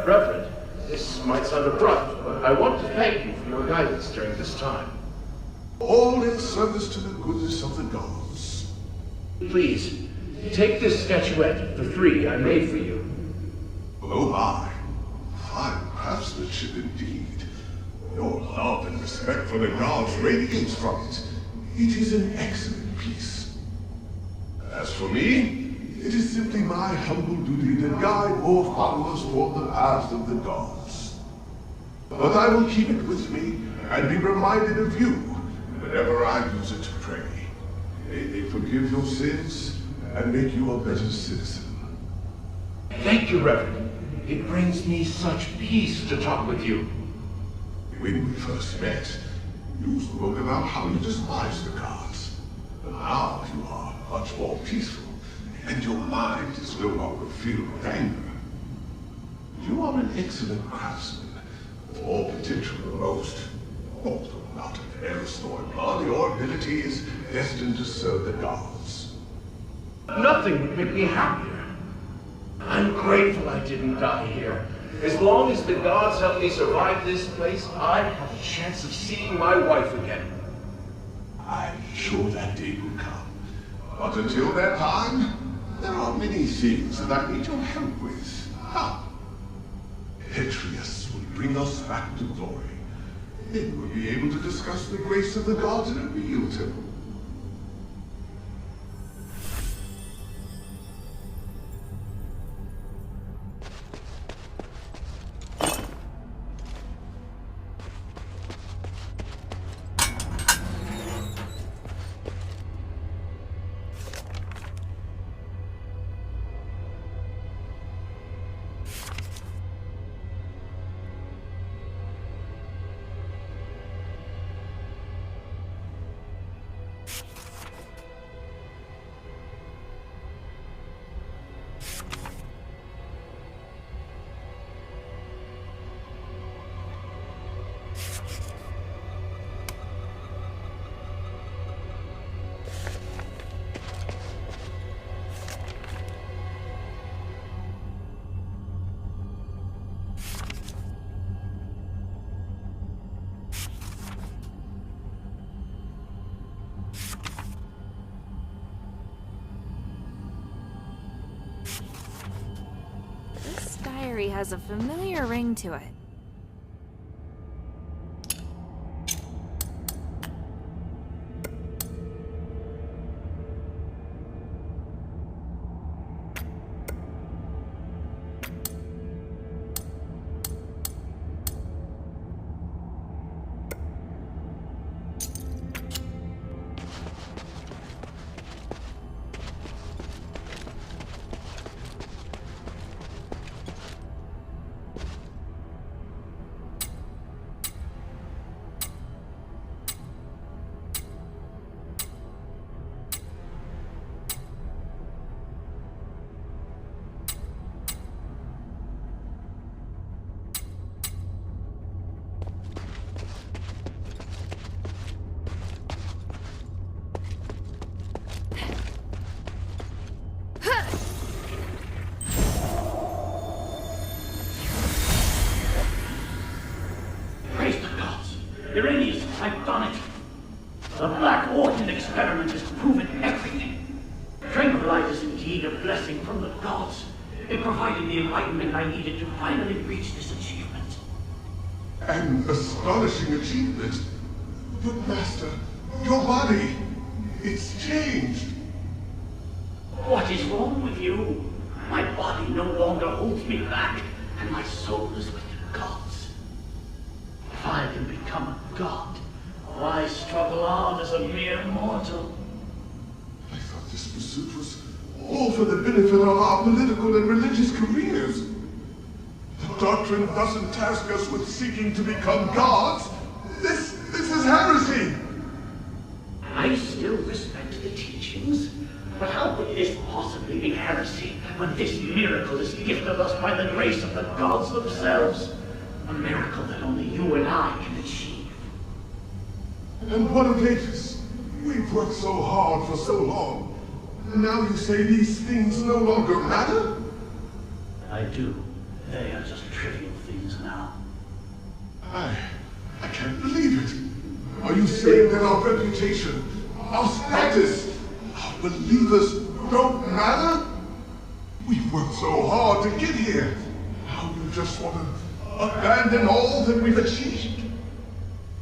Reverend, this might sound abrupt, but I want to thank you for your guidance during this time. All in service to the goodness of the gods. Please, take this statuette for free I made for you. Oh my, fine craftsmanship indeed. Your love and respect for the gods radiates from it. It is an excellent piece. As for me, it is simply my humble duty to guide more followers toward the paths of the gods. But I will keep it with me and be reminded of you whenever I use it to pray. May they forgive your sins and make you a better citizen. Thank you, Reverend. It brings me such peace to talk with you. When we first met, you spoke about how you despise the gods. Now you are much more peaceful, and your mind is no longer filled with anger. You are an excellent craftsman, all potential the most. Although not of Eris nor blood, your ability is destined to serve the gods. Nothing would make me happier. I'm grateful I didn't die here. As long as the gods help me survive this place, I have a chance of seeing my wife again. I'm sure that day will come. But until that time, there are many things that I need your help with. Atreus will bring us back to glory. Then we'll be able to discuss the grace of the gods in a real temple. diary has a familiar ring to it. I've done it. The Black Orchid experiment has proven everything. Tranquilize is indeed a blessing from the gods. It provided the enlightenment I needed to finally reach this achievement. An astonishing achievement. But Master, your body, it's changed. What is wrong with you? My body no longer holds me back, and my soul is with the gods. If I can become a god, why struggle on as a mere mortal? I thought this pursuit was all for the benefit of our political and religious careers. The doctrine doesn't task us with seeking to become gods. This is heresy. I still respect the teachings, but how could this possibly be heresy when this miracle is gifted us by the grace of the gods themselves? A miracle that only you and I can achieve. And what of Aegis? We've worked so hard for so long. Now you say these things no longer matter? I do. They are just trivial things now. I can't believe it. Are you saying that our reputation, our status, our believers don't matter? We've worked so hard to get here. Now you just want to abandon all that we've achieved?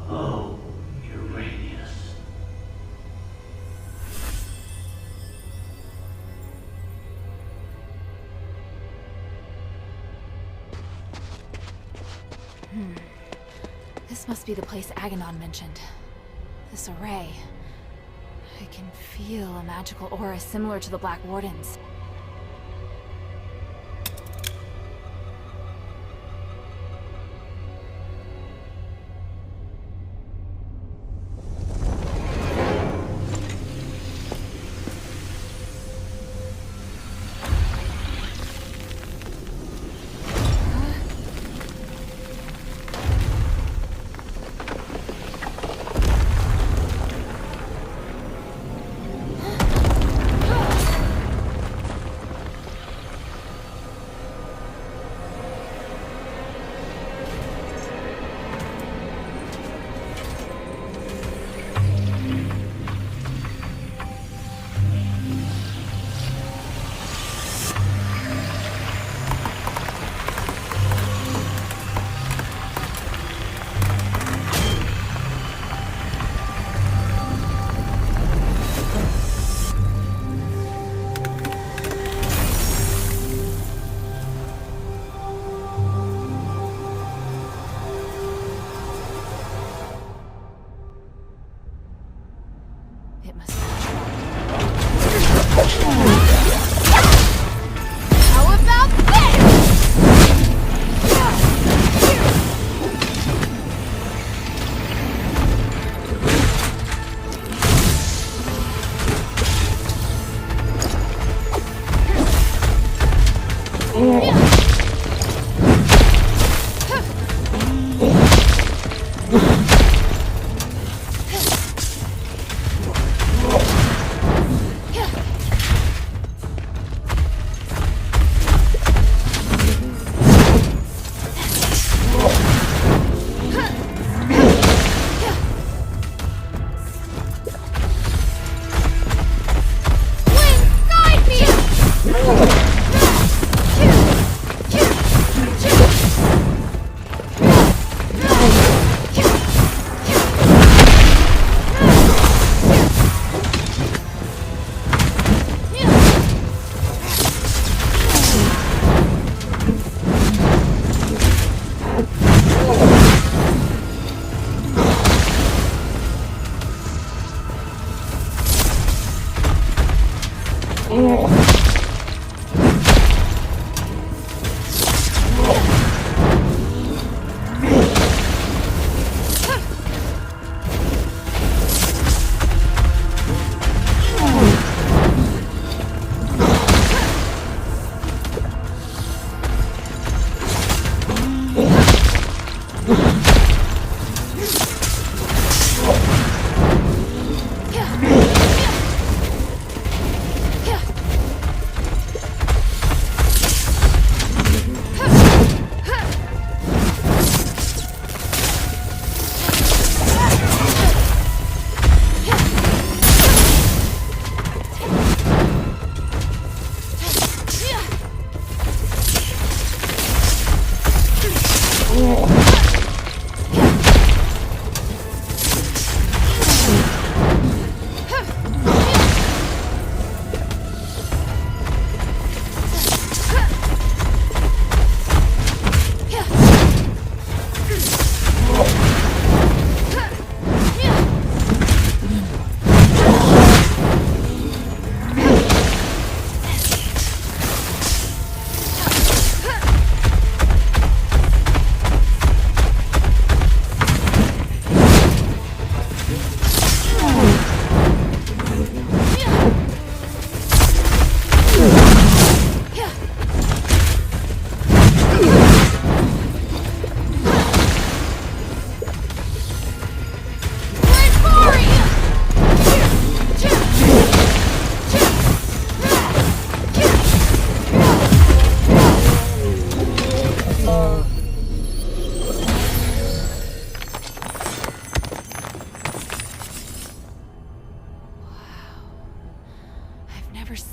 Oh, Uranius. This must be the place Aganon mentioned. This array. I can feel a magical aura similar to the Black Warden's.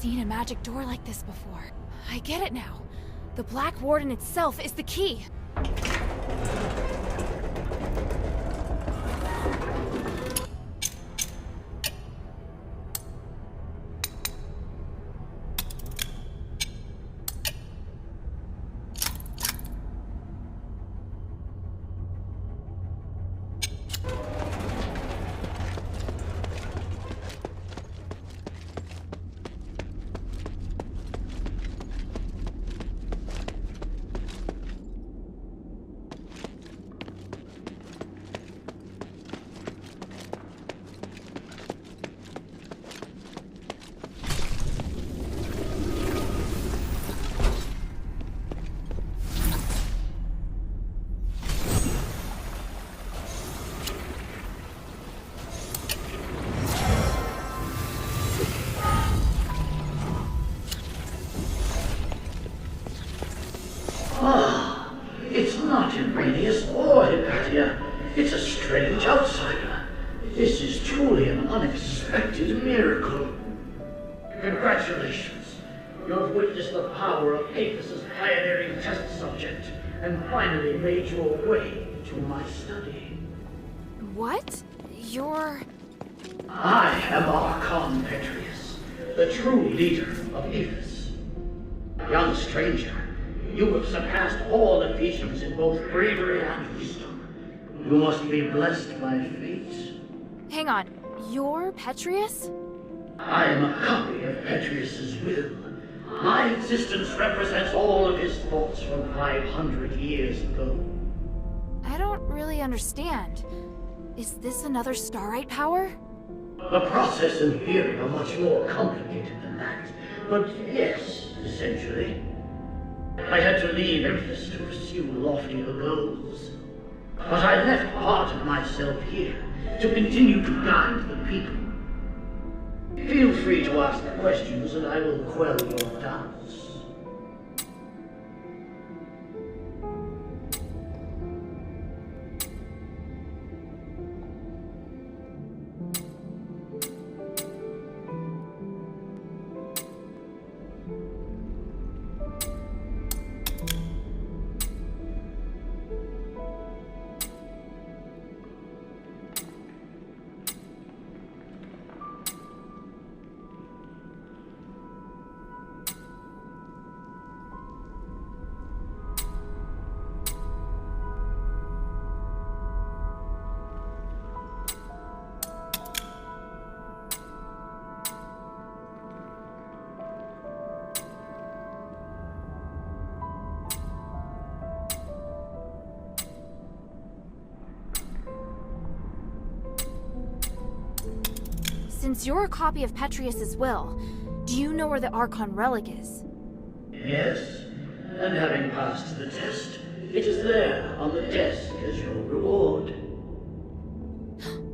Seen a magic door like this before. I get it now. The Black Warden itself is the key. It's not Iranius or Hypatia. It's a strange outsider. This is truly an unexpected miracle. Congratulations. You have witnessed the power of Apis' pioneering test subject, and finally made your way to my study. What? You're... I am Archon Petrius, the true leader of Apis. Young stranger, you have surpassed all Ephesians in both bravery and wisdom. You must be blessed by fate. Hang on. You're Petrius? I am a copy of Petrius's will. My existence represents all of his thoughts from 500 years ago. I don't really understand. Is this another Starite power? The process and theory are much more complicated than that. But yes, essentially. I had to leave Apis to pursue loftier goals. But I left part of myself here to continue to guide the people. Feel free to ask questions and I will quell your doubts. Since you're a copy of Petrius's will, do you know where the Archon relic is? Yes, and having passed the test, it is there on the desk as your reward.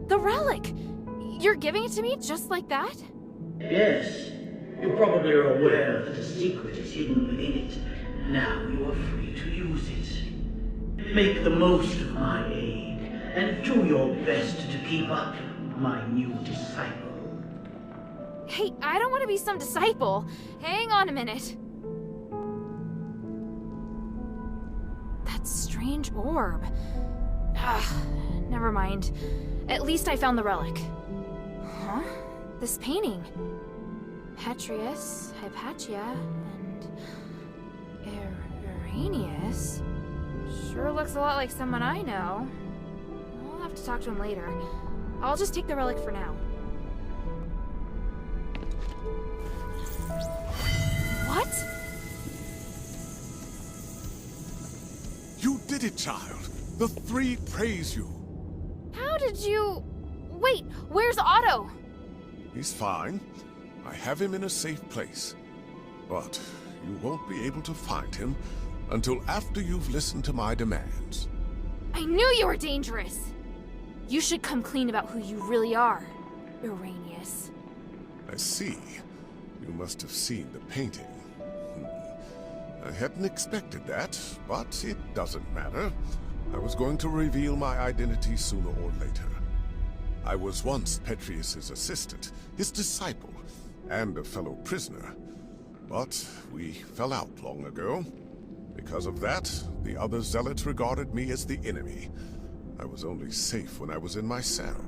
The relic! You're giving it to me just like that? Yes, you probably are aware that a secret is hidden within it. Now you are free to use it. Make the most of my aid, and do your best to keep up my new disciple. Hey, I don't want to be some disciple. Hang on a minute. That's strange. strange orb. Never mind. At least I found the relic. Huh? This painting. Petrius, Hypatia, and Irenaeus. Sure looks a lot like someone I know. I'll have to talk to him later. I'll just take the relic for now. What? You did it, child. The three praise you. How did you... Wait, where's Otto? He's fine. I have him in a safe place. But you won't be able to find him until after you've listened to my demands. I knew you were dangerous! You should come clean about who you really are, Irenaeus. I see. You must have seen the painting. I hadn't expected that, but it doesn't matter. I was going to reveal my identity sooner or later. I was once Petrius's assistant, his disciple, and a fellow prisoner. But we fell out long ago. Because of that, the other zealots regarded me as the enemy. I was only safe when I was in my cell.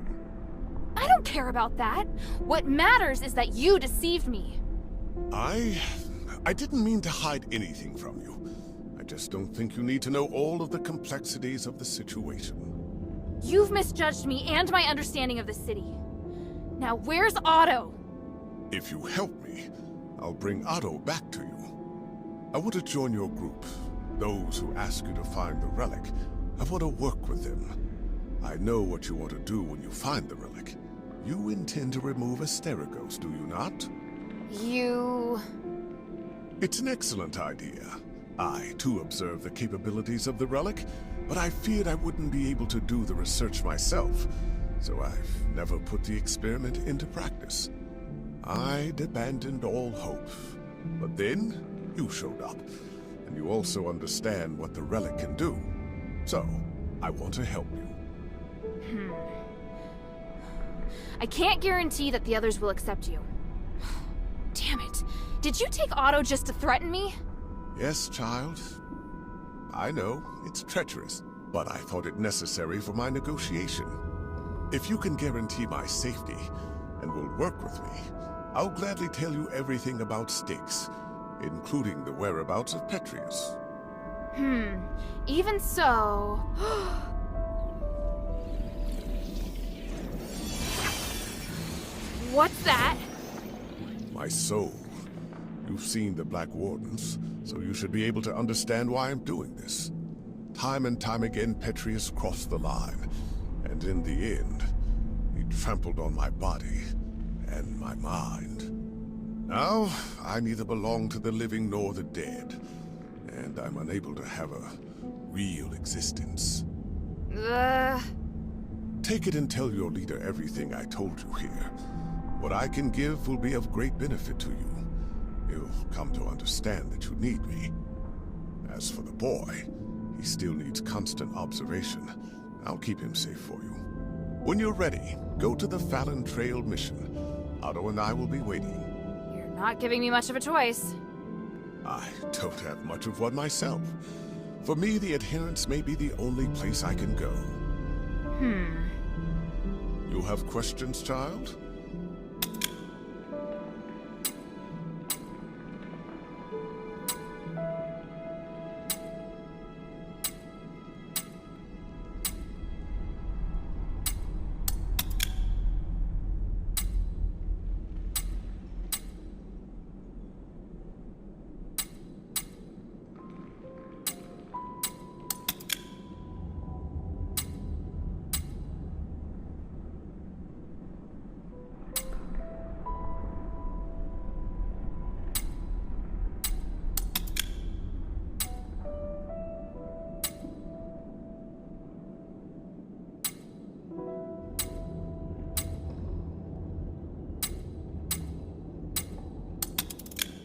I don't care about that. What matters is that you deceived me. I didn't mean to hide anything from you. I just don't think you need to know all of the complexities of the situation. You've misjudged me and my understanding of the city. Now where's Otto? If you help me, I'll bring Otto back to you. I want to join your group. Those who ask you to find the relic, I want to work with them. I know what you want to do when you find the relic. You intend to remove Asterigos, do you not? You... It's an excellent idea. I, too, observe the capabilities of the relic, but I feared I wouldn't be able to do the research myself, so I've never put the experiment into practice. I'd abandoned all hope. But then, you showed up, and you also understand what the relic can do. So, I want to help you. I can't guarantee that the others will accept you. Damn it. Did you take Otto just to threaten me? Yes, child. I know, it's treacherous, but I thought it necessary for my negotiation. If you can guarantee my safety, and will work with me, I'll gladly tell you everything about Styx, including the whereabouts of Petrius. Even so... What's that? My soul. You've seen the Black Wardens, so you should be able to understand why I'm doing this. Time and time again, Petrius crossed the line, and in the end, he trampled on my body and my mind. Now, I neither belong to the living nor the dead, and I'm unable to have a real existence. Take it and tell your leader everything I told you here. What I can give will be of great benefit to you. He'll come to understand that you need me. As for the boy, he still needs constant observation. I'll keep him safe for you. When you're ready, go to the Fallon Trail mission. Otto and I will be waiting. You're not giving me much of a choice. I don't have much of one myself. For me, the Adherents may be the only place I can go. You have questions, child?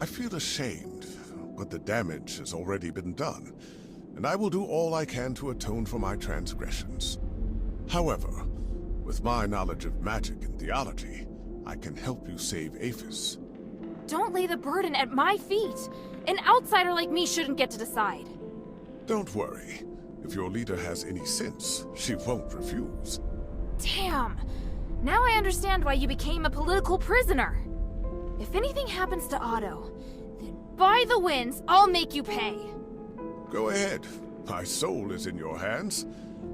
I feel ashamed, but the damage has already been done, and I will do all I can to atone for my transgressions. However, with my knowledge of magic and theology, I can help you save Aphis. Don't lay the burden at my feet. An outsider like me shouldn't get to decide. Don't worry. If your leader has any sense, she won't refuse. Damn! Now I understand why you became a political prisoner. If anything happens to Otto, then by the winds, I'll make you pay. Go ahead. My soul is in your hands.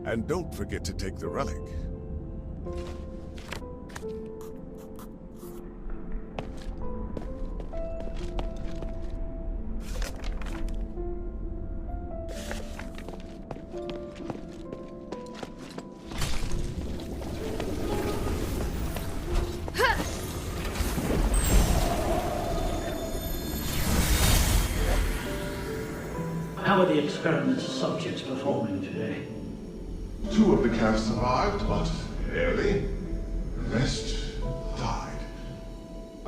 And don't forget to take the relic. How are the experiment's subjects performing today? 2 of the calves survived, but barely. The rest died.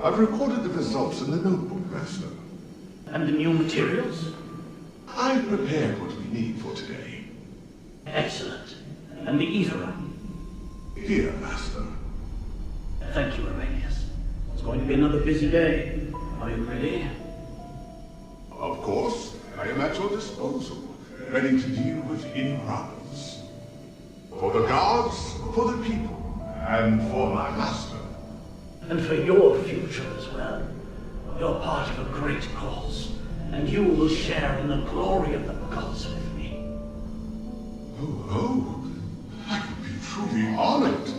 I've recorded the results in the notebook, Master. And the new materials? I've prepared what we need for today. Excellent. And the ether? Here, Master. Thank you, Arrhenius. It's going to be another busy day. Are you ready? Of course, I am at your disposal, ready to deal with any problems. For the gods, for the people, and for my master. And for your future as well. You're part of a great cause, and you will share in the glory of the gods with me. Oh, I would be truly honored.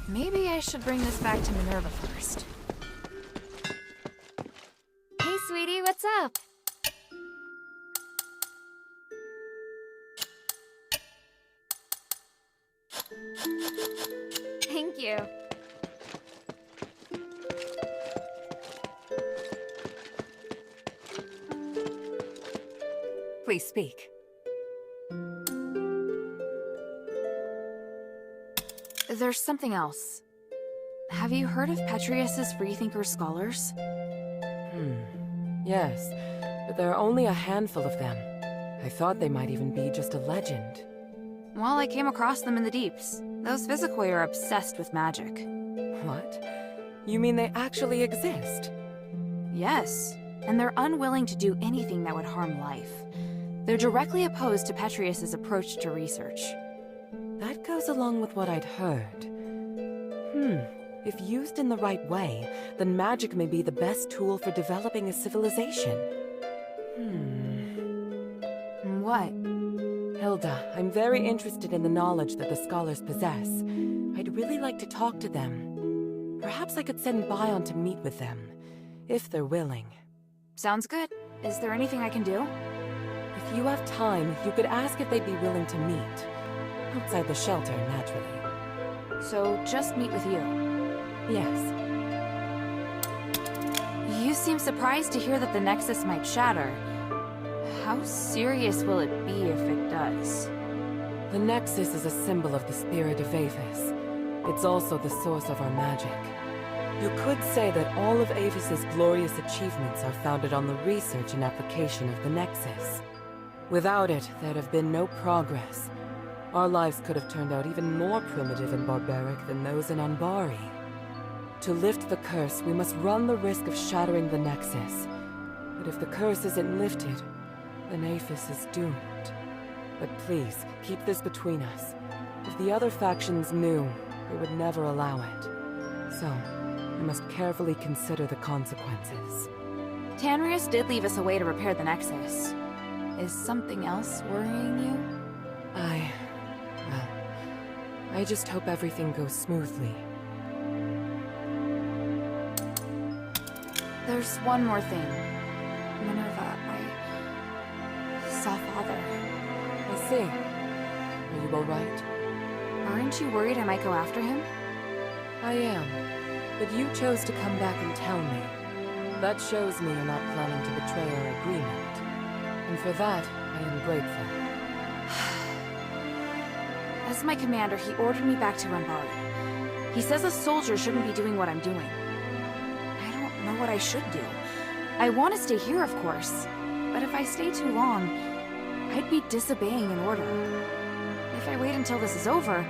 Maybe I should bring this back to Minerva first. Hey, sweetie, what's up? Thank you. Please speak. There's something else. Have you heard of Petrius's Freethinker scholars? Yes, but there are only a handful of them. I thought they might even be just a legend. Well, I came across them in the deeps. Those Physicoi are obsessed with magic. What? You mean they actually exist? Yes, and they're unwilling to do anything that would harm life. They're directly opposed to Petrius's approach to research. That goes along with what I'd heard. If used in the right way, then magic may be the best tool for developing a civilization. What? Hilda, I'm very interested in the knowledge that the scholars possess. I'd really like to talk to them. Perhaps I could send Bion to meet with them, if they're willing. Sounds good. Is there anything I can do? If you have time, you could ask if they'd be willing to meet. Outside the shelter, naturally. So, just meet with you? Yes. You seem surprised to hear that the Nexus might shatter. How serious will it be if it does? The Nexus is a symbol of the spirit of Avis. It's also the source of our magic. You could say that all of Avis's glorious achievements are founded on the research and application of the Nexus. Without it, there'd have been no progress. Our lives could have turned out even more primitive and barbaric than those in Anbari. To lift the curse, we must run the risk of shattering the Nexus. But if the curse isn't lifted, then Aphis is doomed. But please, keep this between us. If the other factions knew, they would never allow it. So, we must carefully consider the consequences. Tanrius did leave us a way to repair the Nexus. Is something else worrying you? I just hope everything goes smoothly. There's one more thing. Minerva, I saw Father. I see. Are you all right? Aren't you worried I might go after him? I am. But you chose to come back and tell me. That shows me you're not planning to betray our agreement. And for that, I am grateful. As my commander, he ordered me back to Rambari. He says a soldier shouldn't be doing what I'm doing. I don't know what I should do. I want to stay here, of course. But if I stay too long, I'd be disobeying an order. If I wait until this is over,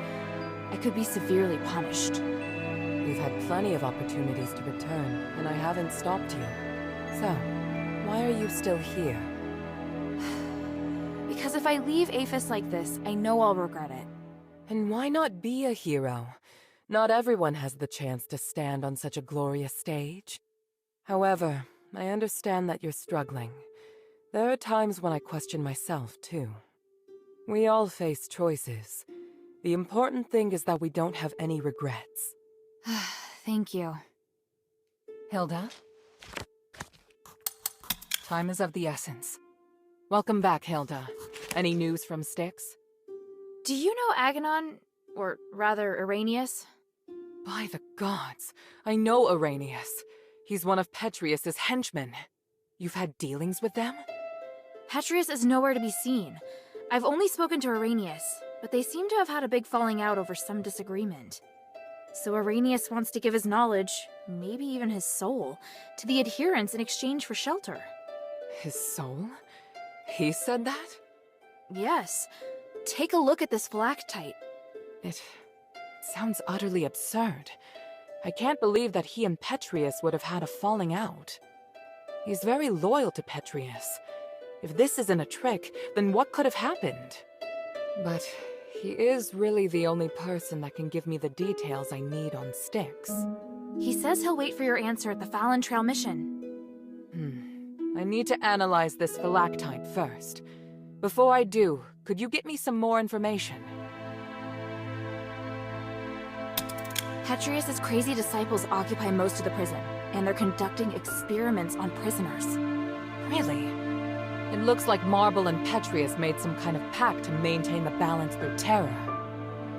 I could be severely punished. We've had plenty of opportunities to return, and I haven't stopped you. So, why are you still here? Because if I leave Aphis like this, I know I'll regret it. And why not be a hero? Not everyone has the chance to stand on such a glorious stage. However, I understand that you're struggling. There are times when I question myself, too. We all face choices. The important thing is that we don't have any regrets. Thank you. Hilda? Time is of the essence. Welcome back, Hilda. Any news from Styx? Do you know Aganon? Or rather, Arrhenius? By the gods, I know Arrhenius. He's one of Petrius's henchmen. You've had dealings with them? Petrius is nowhere to be seen. I've only spoken to Arrhenius, but they seem to have had a big falling out over some disagreement. So Arrhenius wants to give his knowledge, maybe even his soul, to the adherents in exchange for shelter. His soul? He said that? Yes. Take a look at this phylactite. It sounds utterly absurd. I can't believe that he and Petrius would have had a falling out. He's very loyal to Petrius. If this isn't a trick, then what could have happened? But he is really the only person that can give me the details I need on Styx. He says he'll wait for your answer at the Fallon Trail mission. I need to analyze this phylactite first. Before I do, could you get me some more information? Petrius's crazy disciples occupy most of the prison, and they're conducting experiments on prisoners. Really? It looks like Marble and Petrius made some kind of pact to maintain the balance through terror.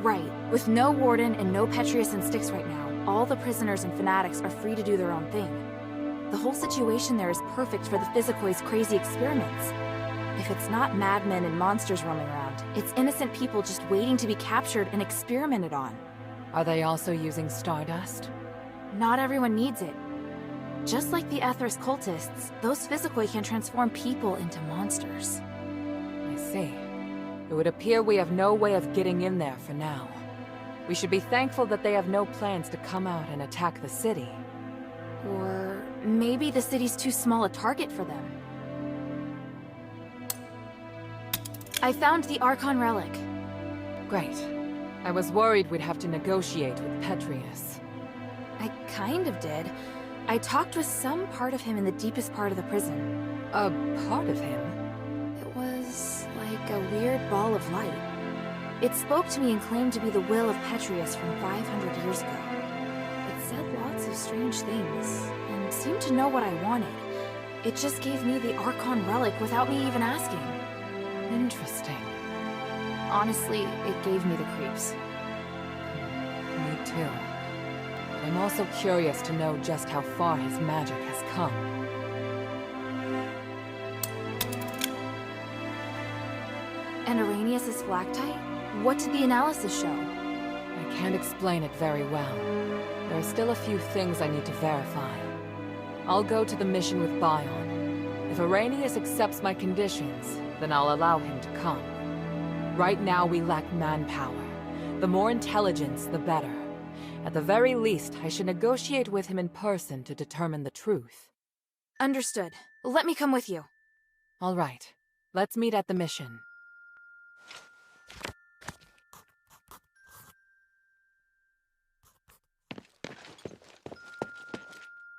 Right. With no warden and no Petrius and Styx right now, all the prisoners and fanatics are free to do their own thing. The whole situation there is perfect for the Physikoi's crazy experiments. If it's not madmen and monsters roaming around, it's innocent people just waiting to be captured and experimented on. Are they also using stardust? Not everyone needs it. Just like the Ethers cultists, those Physicoi can transform people into monsters. I see. It would appear we have no way of getting in there for now. We should be thankful that they have no plans to come out and attack the city. Or maybe the city's too small a target for them. I found the Archon relic. Great. I was worried we'd have to negotiate with Petrius. I kind of did. I talked with some part of him in the deepest part of the prison. A part of him? It was like a weird ball of light. It spoke to me and claimed to be the will of Petrius from 500 years ago. It said lots of strange things, and seemed to know what I wanted. It just gave me the Archon relic without me even asking. Interesting. Honestly, it gave me the creeps. Me too. But I'm also curious to know just how far his magic has come. And Arrhenius' phylactite? What did the analysis show? I can't explain it very well. There are still a few things I need to verify. I'll go to the mission with Bion. If Arrhenius accepts my conditions, then I'll allow him to come. Right now we lack manpower. The more intelligence, the better. At the very least, I should negotiate with him in person to determine the truth. Understood. Let me come with you. All right. Let's meet at the mission.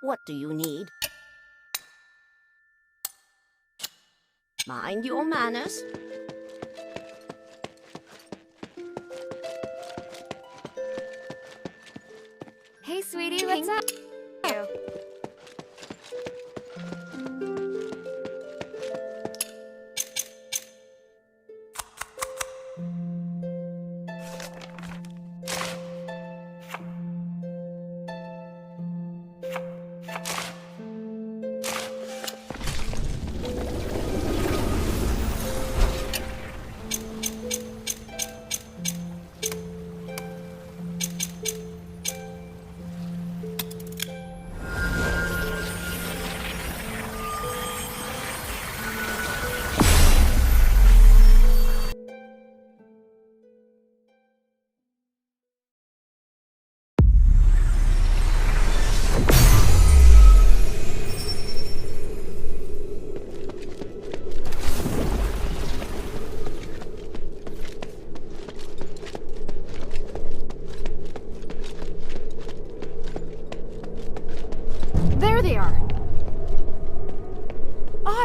What do you need? Mind your manners. Hey, sweetie, what's up?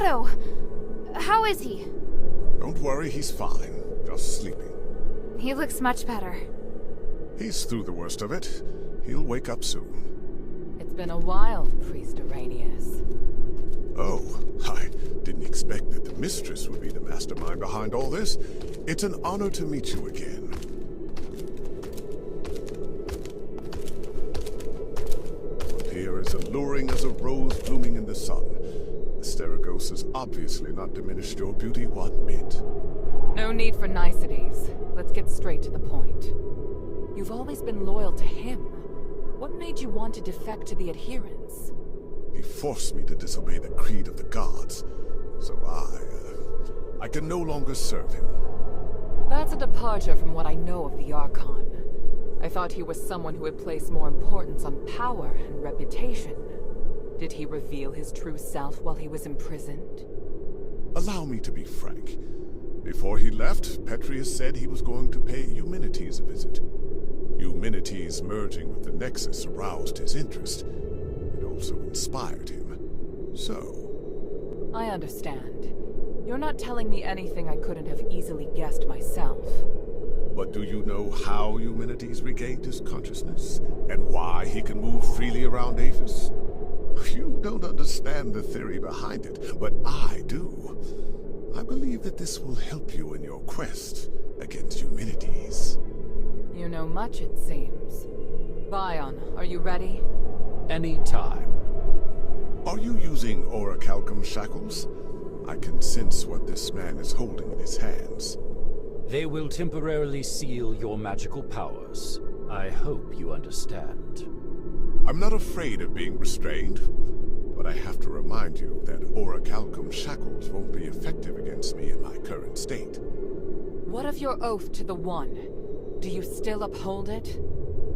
Otto! How is he? Don't worry, he's fine. Just sleeping. He looks much better. He's through the worst of it. He'll wake up soon. It's been a while, Priest Asterigos. Oh, I didn't expect that the mistress would be the mastermind behind all this. It's an honor to meet you again. You appear as alluring as a rose blooming in the sun. Asterigos has obviously not diminished your beauty one bit. No need for niceties. Let's get straight to the point. You've always been loyal to him. What made you want to defect to the Adherents? He forced me to disobey the creed of the gods, so I can no longer serve him. That's a departure from what I know of the Archon. I thought he was someone who had placed more importance on power and reputation. Did he reveal his true self while he was imprisoned? Allow me to be frank. Before he left, Petrius said he was going to pay Eumenides a visit. Eumenides merging with the Nexus aroused his interest. It also inspired him. So... I understand. You're not telling me anything I couldn't have easily guessed myself. But do you know how Eumenides regained his consciousness? And why he can move freely around Aphis? You don't understand the theory behind it, but I do. I believe that this will help you in your quest against Eumenides. You know much, it seems. Bion, are you ready? Any time. Are you using orichalcum shackles? I can sense what this man is holding in his hands. They will temporarily seal your magical powers. I hope you understand. I'm not afraid of being restrained, but I have to remind you that orichalcum shackles won't be effective against me in my current state. What of your oath to the One? Do you still uphold it?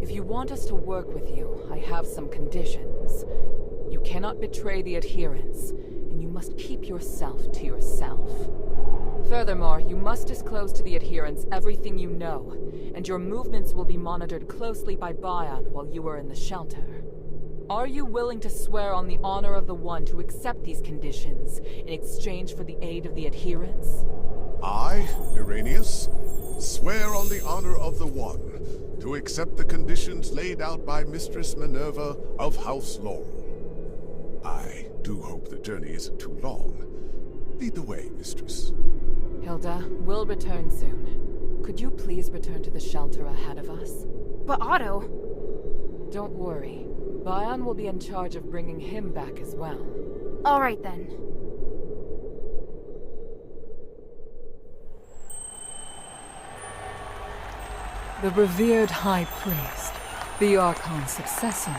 If you want us to work with you, I have some conditions. You cannot betray the Adherents, and you must keep yourself to yourself. Furthermore, you must disclose to the Adherents everything you know, and your movements will be monitored closely by Bion while you are in the shelter. Are you willing to swear on the honor of the One to accept these conditions in exchange for the aid of the Adherents? I, Irenaeus, swear on the honor of the One to accept the conditions laid out by Mistress Minerva of House Laurel. I do hope the journey isn't too long. Lead the way, Mistress. Hilda, we'll return soon. Could you please return to the shelter ahead of us? But Otto... Don't worry. Bion will be in charge of bringing him back as well. All right then. The revered High Priest, the Archon's successor,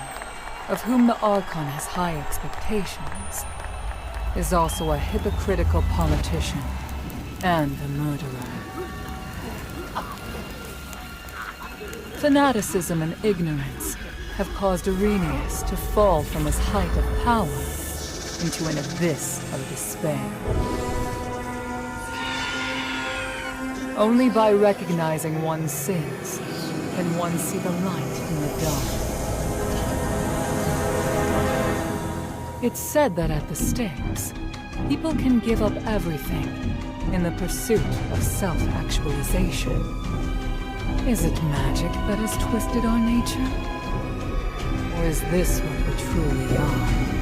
of whom the Archon has high expectations, is also a hypocritical politician and a murderer. Fanaticism and ignorance have caused Irenaeus to fall from his height of power into an abyss of despair. Only by recognizing one's sins can one see the light in the dark. It's said that at the stakes, people can give up everything in the pursuit of self-actualization. Is it magic that has twisted our nature? Or is this what we truly are?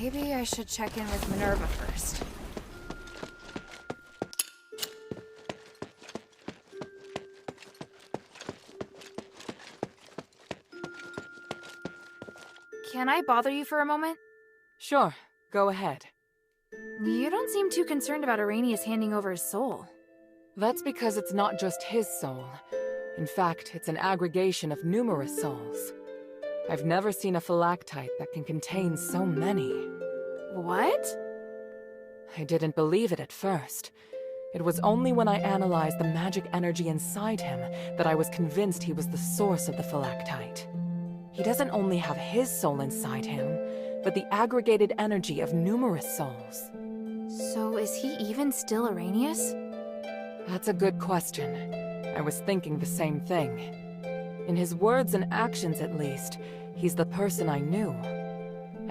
Maybe I should check in with Minerva first. Can I bother you for a moment? Sure, go ahead. You don't seem too concerned about Arrhenius handing over his soul. That's because it's not just his soul. In fact, it's an aggregation of numerous souls. I've never seen a phylactite that can contain so many. What? I didn't believe it at first. It was only when I analyzed the magic energy inside him that I was convinced he was the source of the phylactite. He doesn't only have his soul inside him, but the aggregated energy of numerous souls. So is he even still Arrhenius? That's a good question. I was thinking the same thing. In his words and actions at least, he's the person I knew.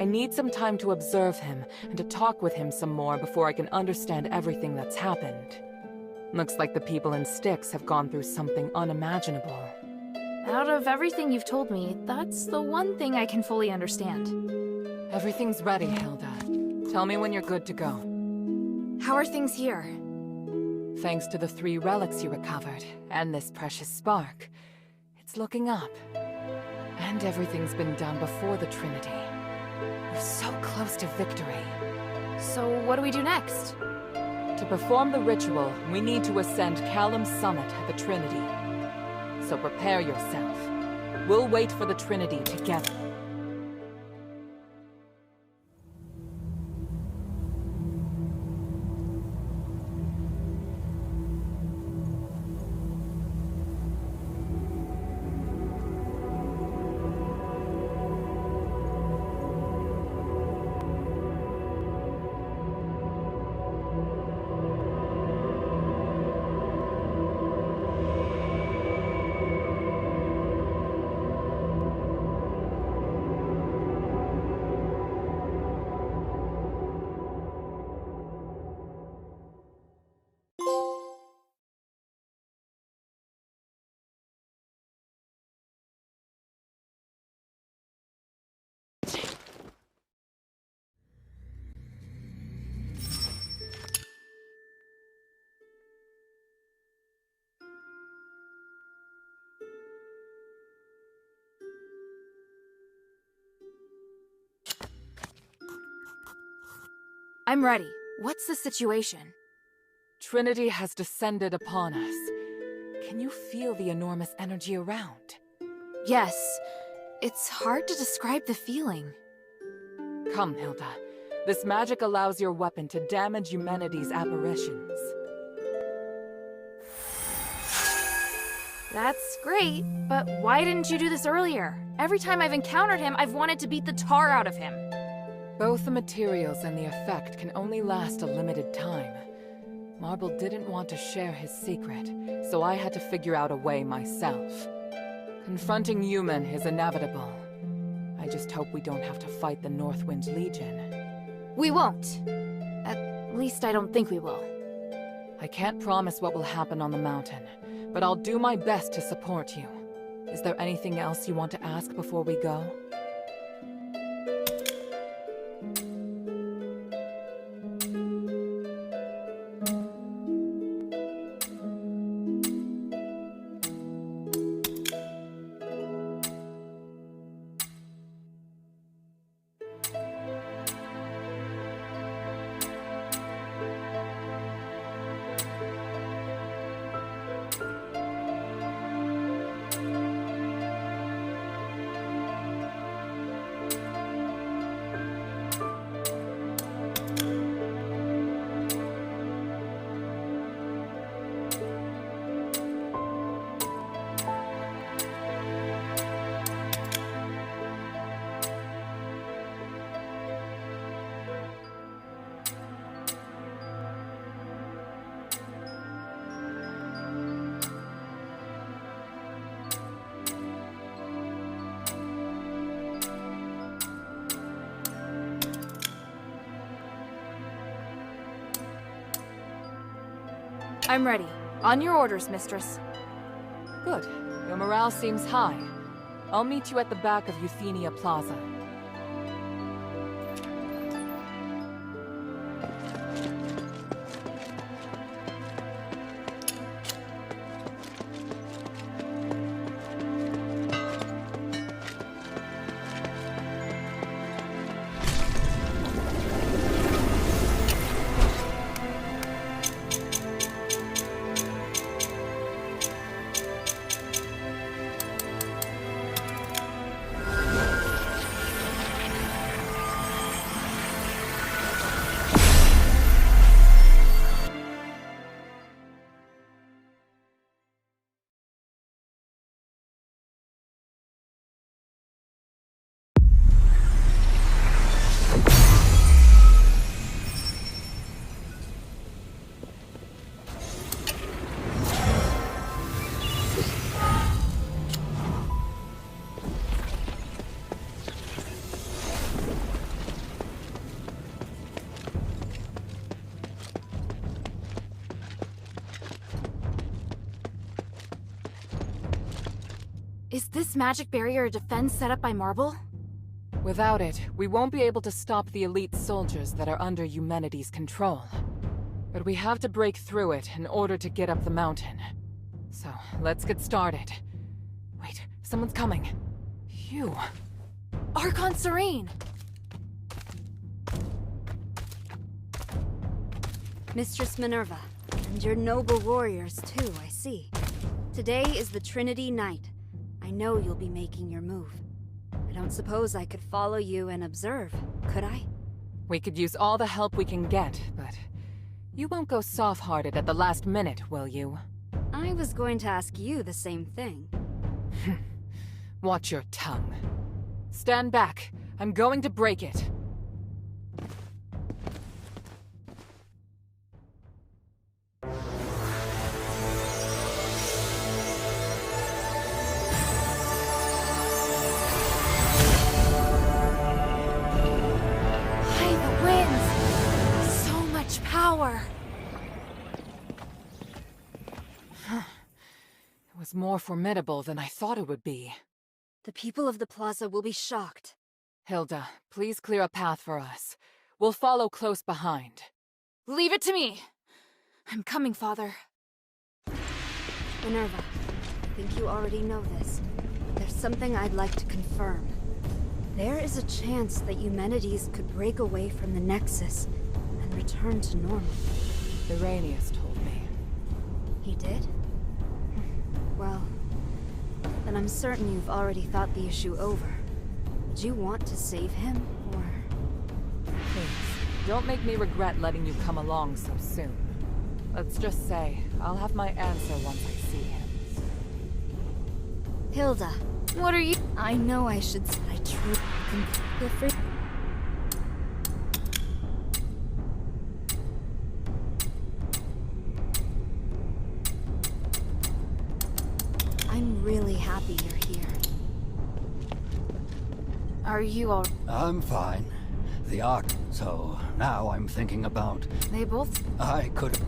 I need some time to observe him and to talk with him some more before I can understand everything that's happened. Looks like the people in Styx have gone through something unimaginable. Out of everything you've told me, that's the one thing I can fully understand. Everything's ready, Hilda. Tell me when you're good to go. How are things here? Thanks to the 3 relics you recovered, and this precious spark, it's looking up. And everything's been done before the Trinity. We're so close to victory. So what do we do next? To perform the ritual, we need to ascend Callum's summit at the Trinity. So prepare yourself. We'll wait for the Trinity together. I'm ready. What's the situation? Trinity has descended upon us. Can you feel the enormous energy around? Yes. It's hard to describe the feeling. Come, Hilda. This magic allows your weapon to damage Eumenides' apparitions. That's great, but why didn't you do this earlier? Every time I've encountered him, I've wanted to beat the tar out of him. Both the materials and the effect can only last a limited time. Marble didn't want to share his secret, so I had to figure out a way myself. Confronting Eumen is inevitable. I just hope we don't have to fight the Northwind Legion. We won't. At least I don't think we will. I can't promise what will happen on the mountain, but I'll do my best to support you. Is there anything else you want to ask before we go? I'm ready. On your orders, mistress. Good. Your morale seems high. I'll meet you at the back of Euthenia Plaza. Is this magic barrier a defense set up by Marble? Without it, we won't be able to stop the elite soldiers that are under humanity's control. But we have to break through it in order to get up the mountain. So, let's get started. Wait, someone's coming. Phew. Archon Serene! Mistress Minerva, and your noble warriors too, I see. Today is the Trinity Night. I know you'll be making your move. I don't suppose I could follow you and observe, could I? We could use all the help we can get, but you won't go soft-hearted at the last minute, will you? I was going to ask you the same thing. Watch your tongue. Stand back. I'm going to break it. Power! It was more formidable than I thought it would be. The people of the plaza will be shocked. Hilda, please clear a path for us. We'll follow close behind. Leave it to me! I'm coming, Father. Minerva, I think you already know this, but there's something I'd like to confirm. There is a chance that Eumenides could break away from the Nexus and return to normal. Irenaeus told me. He did? Well, then I'm certain you've already thought the issue over. Would you want to save him, or...? Please, don't make me regret letting you come along so soon. Let's just say, I'll have my answer once I see him. Hilda, what are you— I know I should say I truly feel free. I'm really happy you're here. Are you all— I'm fine. The Ark. So now I'm thinking about... They both— I could...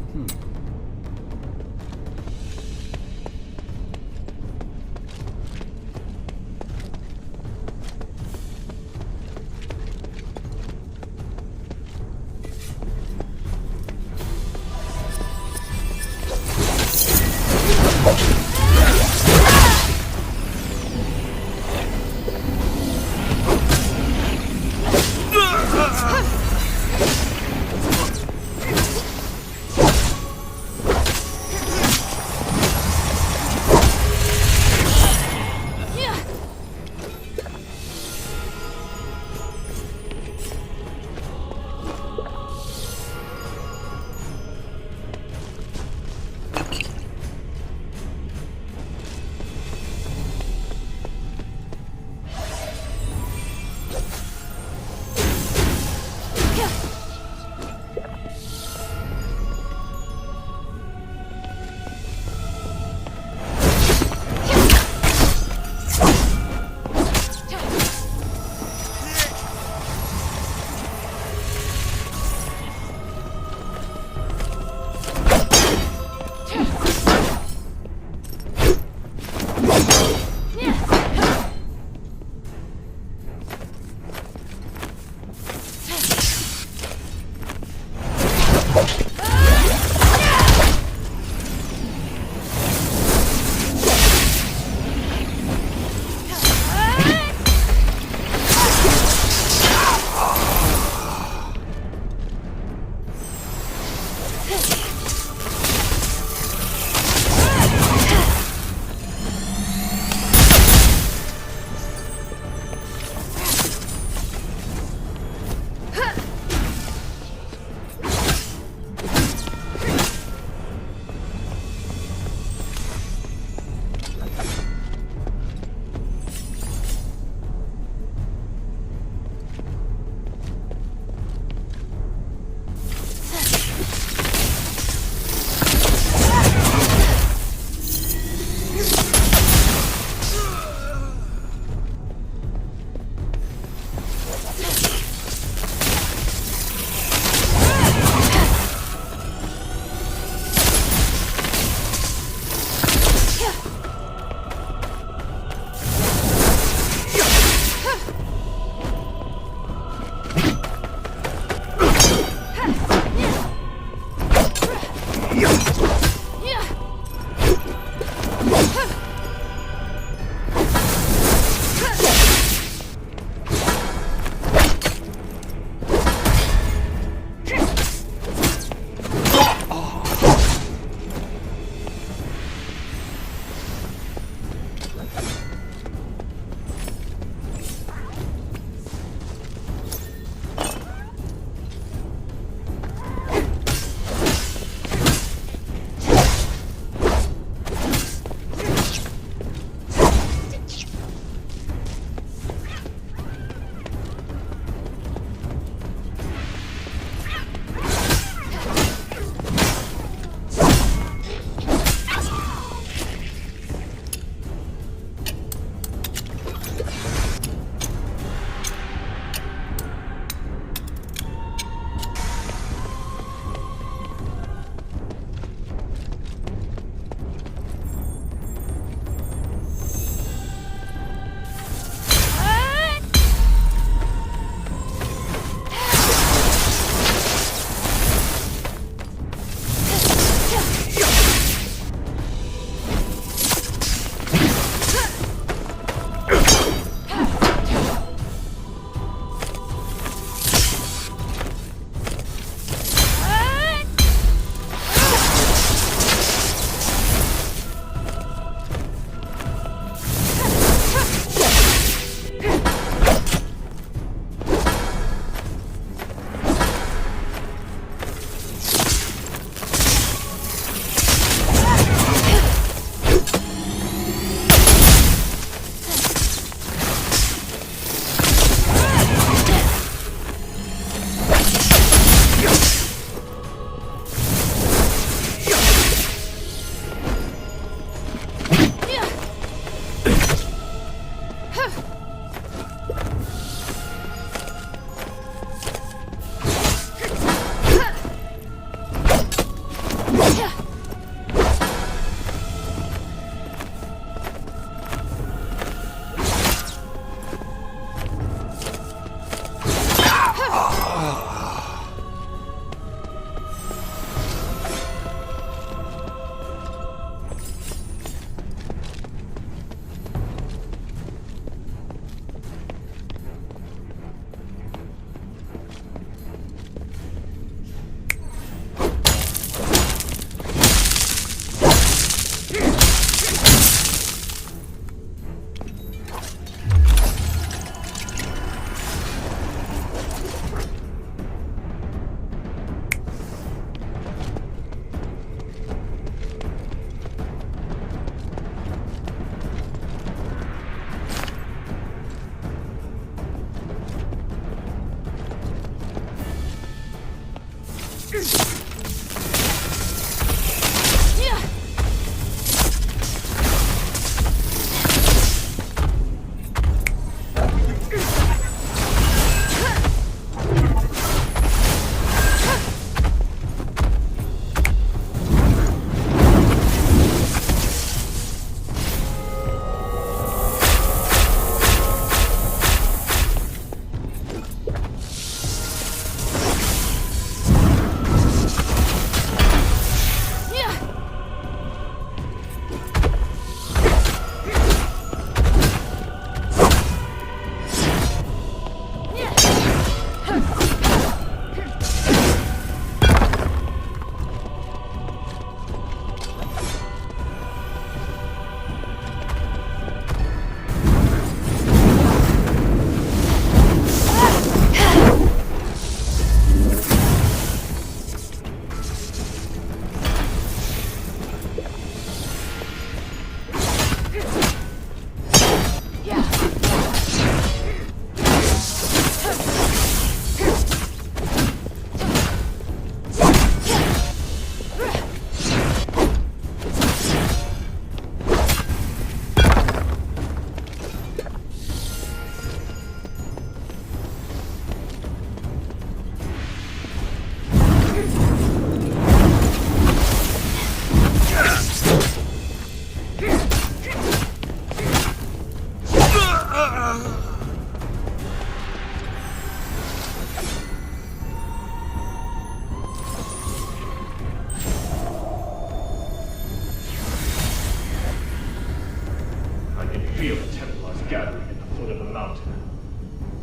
feel the Templars gathering at the foot of the mountain.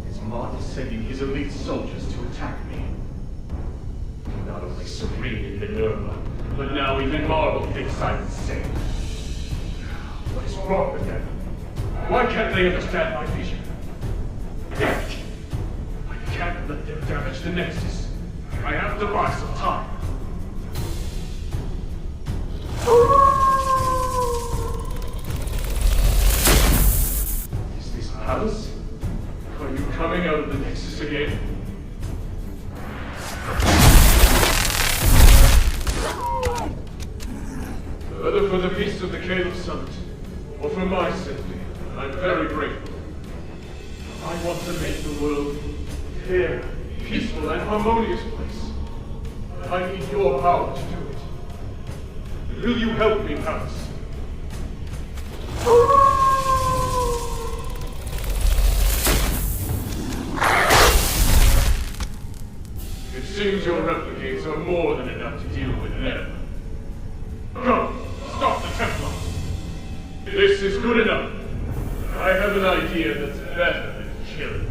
His Mark is sending his elite soldiers to attack me. Not only Serene and Minerva, but now even Marvel thinks I'm insane. What is wrong with them? Why can't they understand my vision? Damn it! I can't let them damage the Nexus. I have to buy some time. Is this Alice? Are you coming out of the Nexus again? Whether for the peace of the Caleb Summit, or for my safety, I'm very grateful. I want to make the world a fair, peaceful, and harmonious place. I need your power to do it. Will you help me, Alice? It seems your replicants are more than enough to deal with them. Go! Stop the Templars! This is good enough. I have an idea that's better than killing.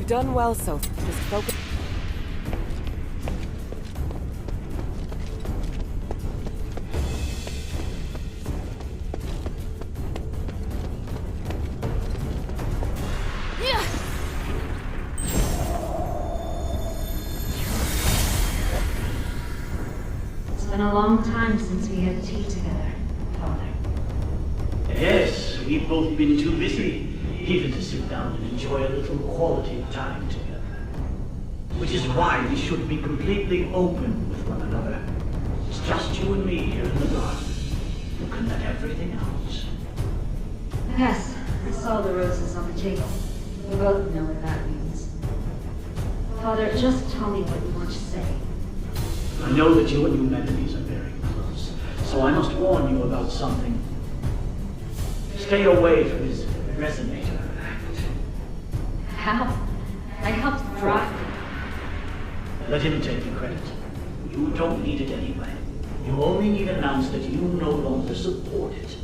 You've done well so far. Just focus. It's been a long time since we had tea together, Father. Yes, we've both been too busy even to sit down and enjoy a little quality time together. Which is why we should be completely open with one another. It's just you and me here in the garden. You can let everything out. Yes, I saw the roses on the table. We both know what that means. Father, just tell me what you want to say. I know that you and Eumenides are very close, so I must warn you about something. Stay away from his resonator act. How? I helped drive it. Let him take the credit. You don't need it anyway. You only need to announce that you no longer support it.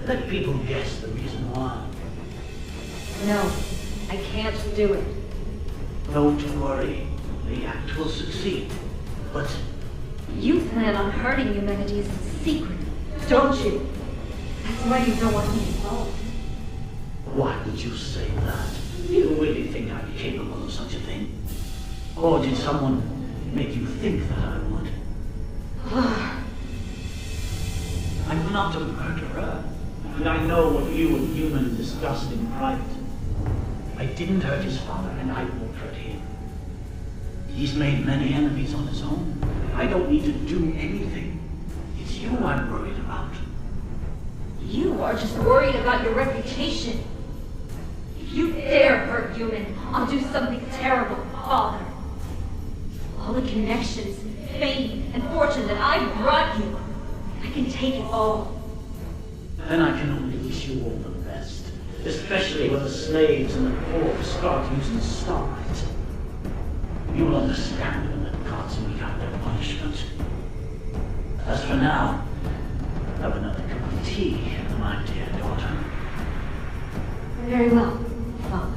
Let people guess the reason why. No, I can't do it. Don't worry. The act will succeed. But You plan on hurting Eumenides in secret, don't you? That's why you don't want me involved. why would you say that? You really think I'm capable of such a thing? Or did someone make you think that I would? I'm not a murderer. And I know what you and humans discussed in private. I didn't hurt his father, and I won't hurt him. He's made many enemies on his own. I don't need to do anything. It's you I'm worried about. You are just worried about your reputation. If you dare hurt human, I'll do something terrible, Father. All the connections, fame, and fortune that I brought you, I can take it all. Then I can only wish you all the best. Especially when the slaves and the poor start using starlight. You'll understand when the gods mete out their punishment. As for now, have another cup of tea, my dear daughter. Very well, Father.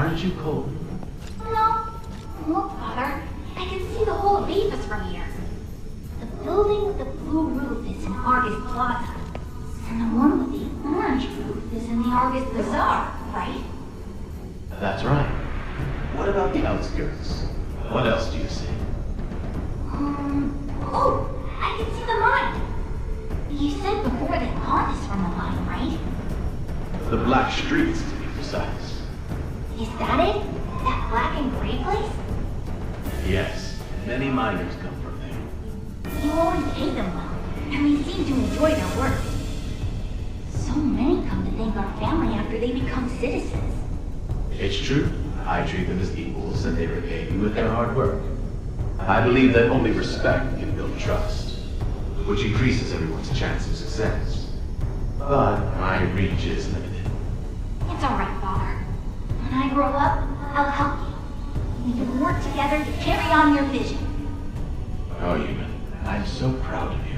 Aren't you cold? No. Look, Father. I can see the whole of Avis from here. The building with the blue roof is in Argus Plaza. And the one with the orange roof is in the Argus Bazaar, right? That's right. What about the outskirts? What else do you see? Oh, I can see the mine. You said before that pond is from the mine, right? The Black Streets, to be precise. Is that it? That black and gray place? Yes, many miners come from there. You always pay them well, and they seem to enjoy their work. So many come to thank our family after they become citizens. It's true. I treat them as equals, and they repay me with their hard work. I believe that only respect can build trust, which increases everyone's chance of success. But my reach is limited. It's all right, Father. When I grow up, I'll help you. We can work together to carry on your vision. Oh, Ewan, I'm so proud of you.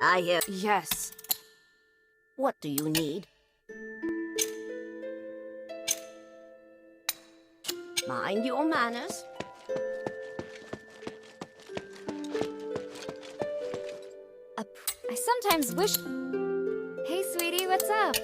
I hear. Yes. What do you need? Mind your manners. I sometimes wish... Hey, sweetie, what's up?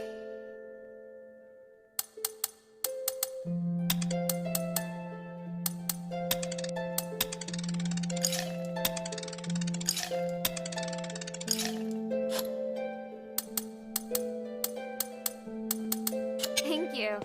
Thank you.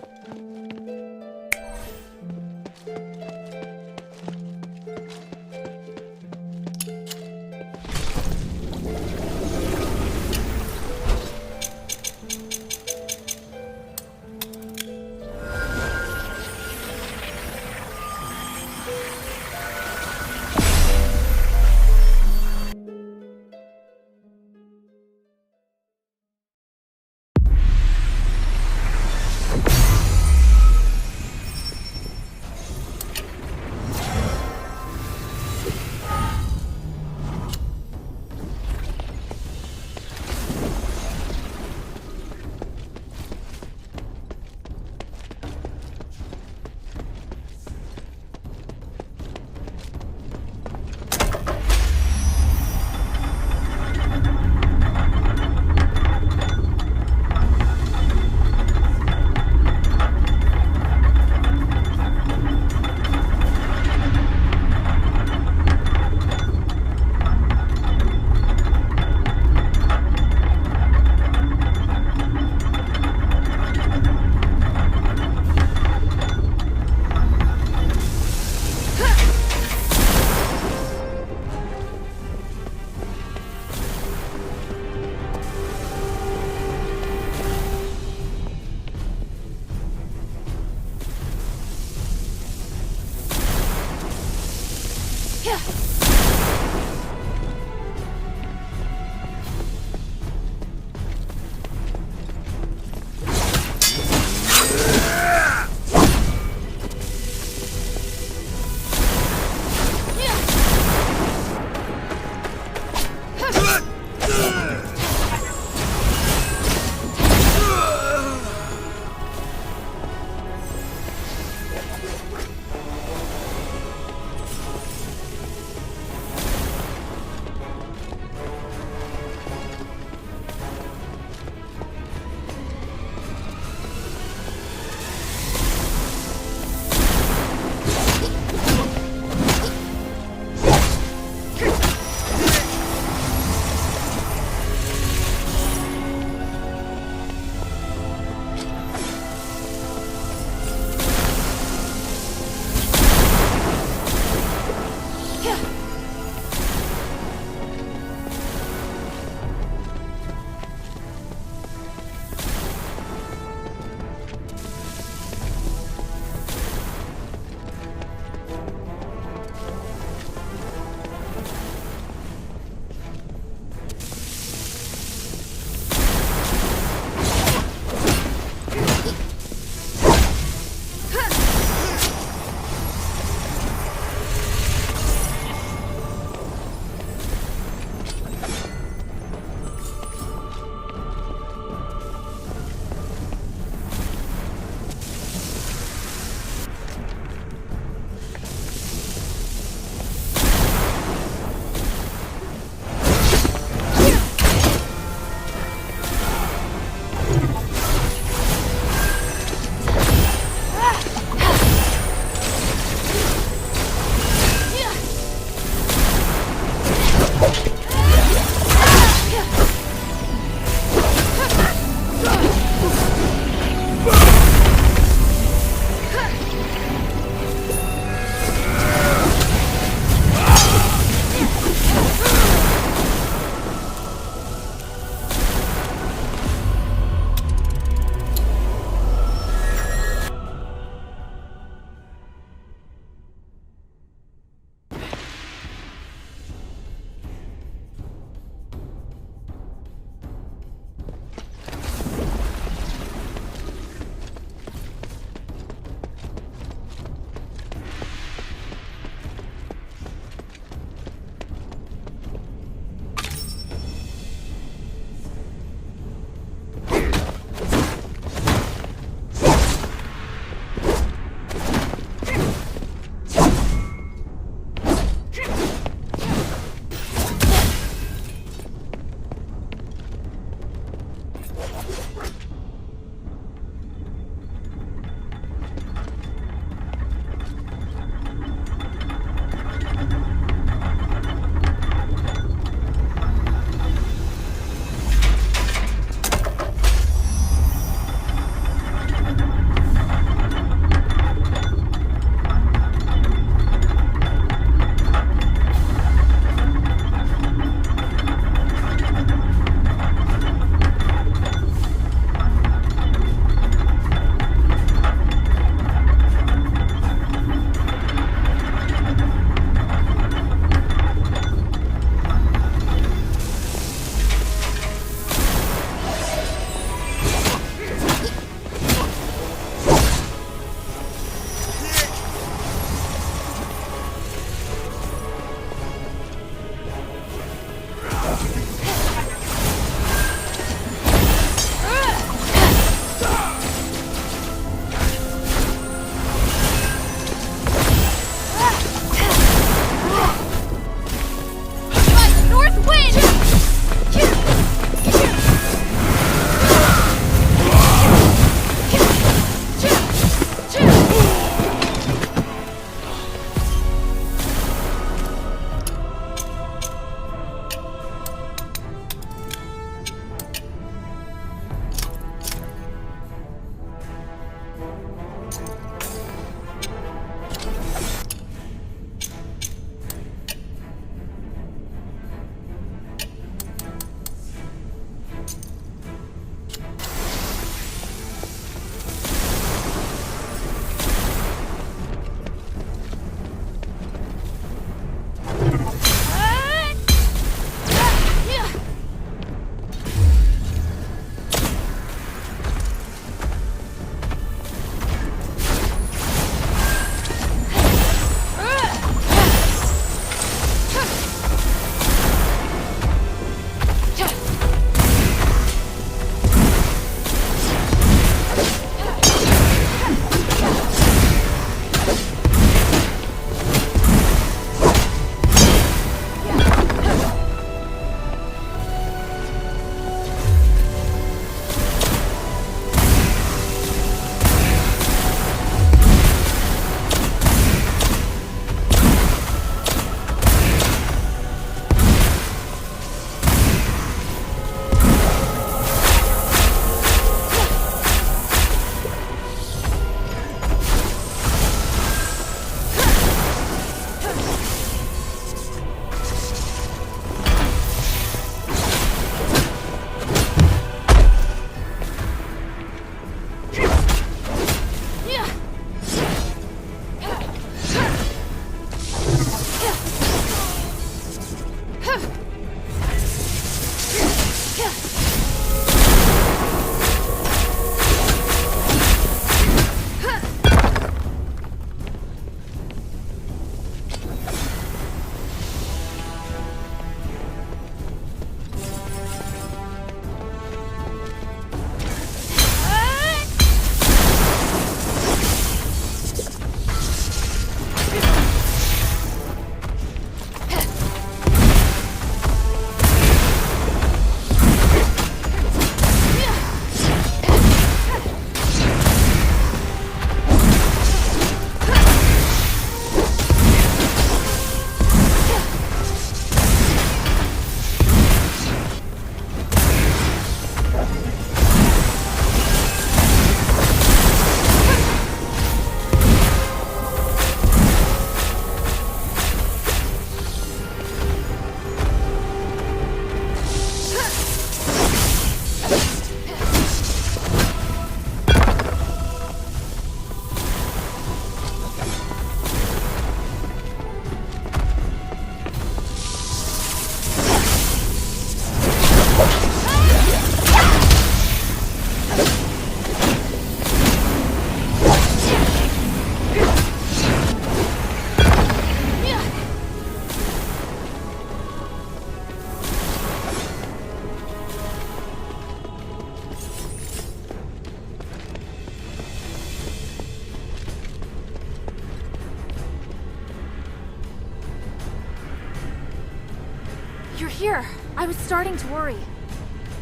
You're here. I was starting to worry.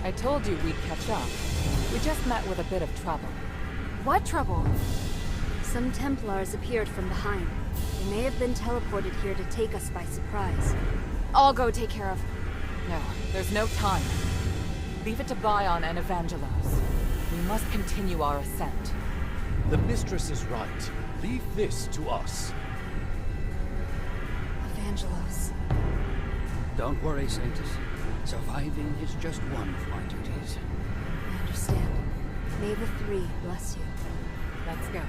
I told you we'd catch up. We just met with a bit of trouble. What trouble? Some Templars appeared from behind. They may have been teleported here to take us by surprise. I'll go take care of. No, there's no time. Leave it to Bion and Evangelos. We must continue our ascent. The mistress is right. Leave this to us. Evangelos. Don't worry, Saintus. Surviving is just one of my duties. I understand. May the Three bless you. Let's go.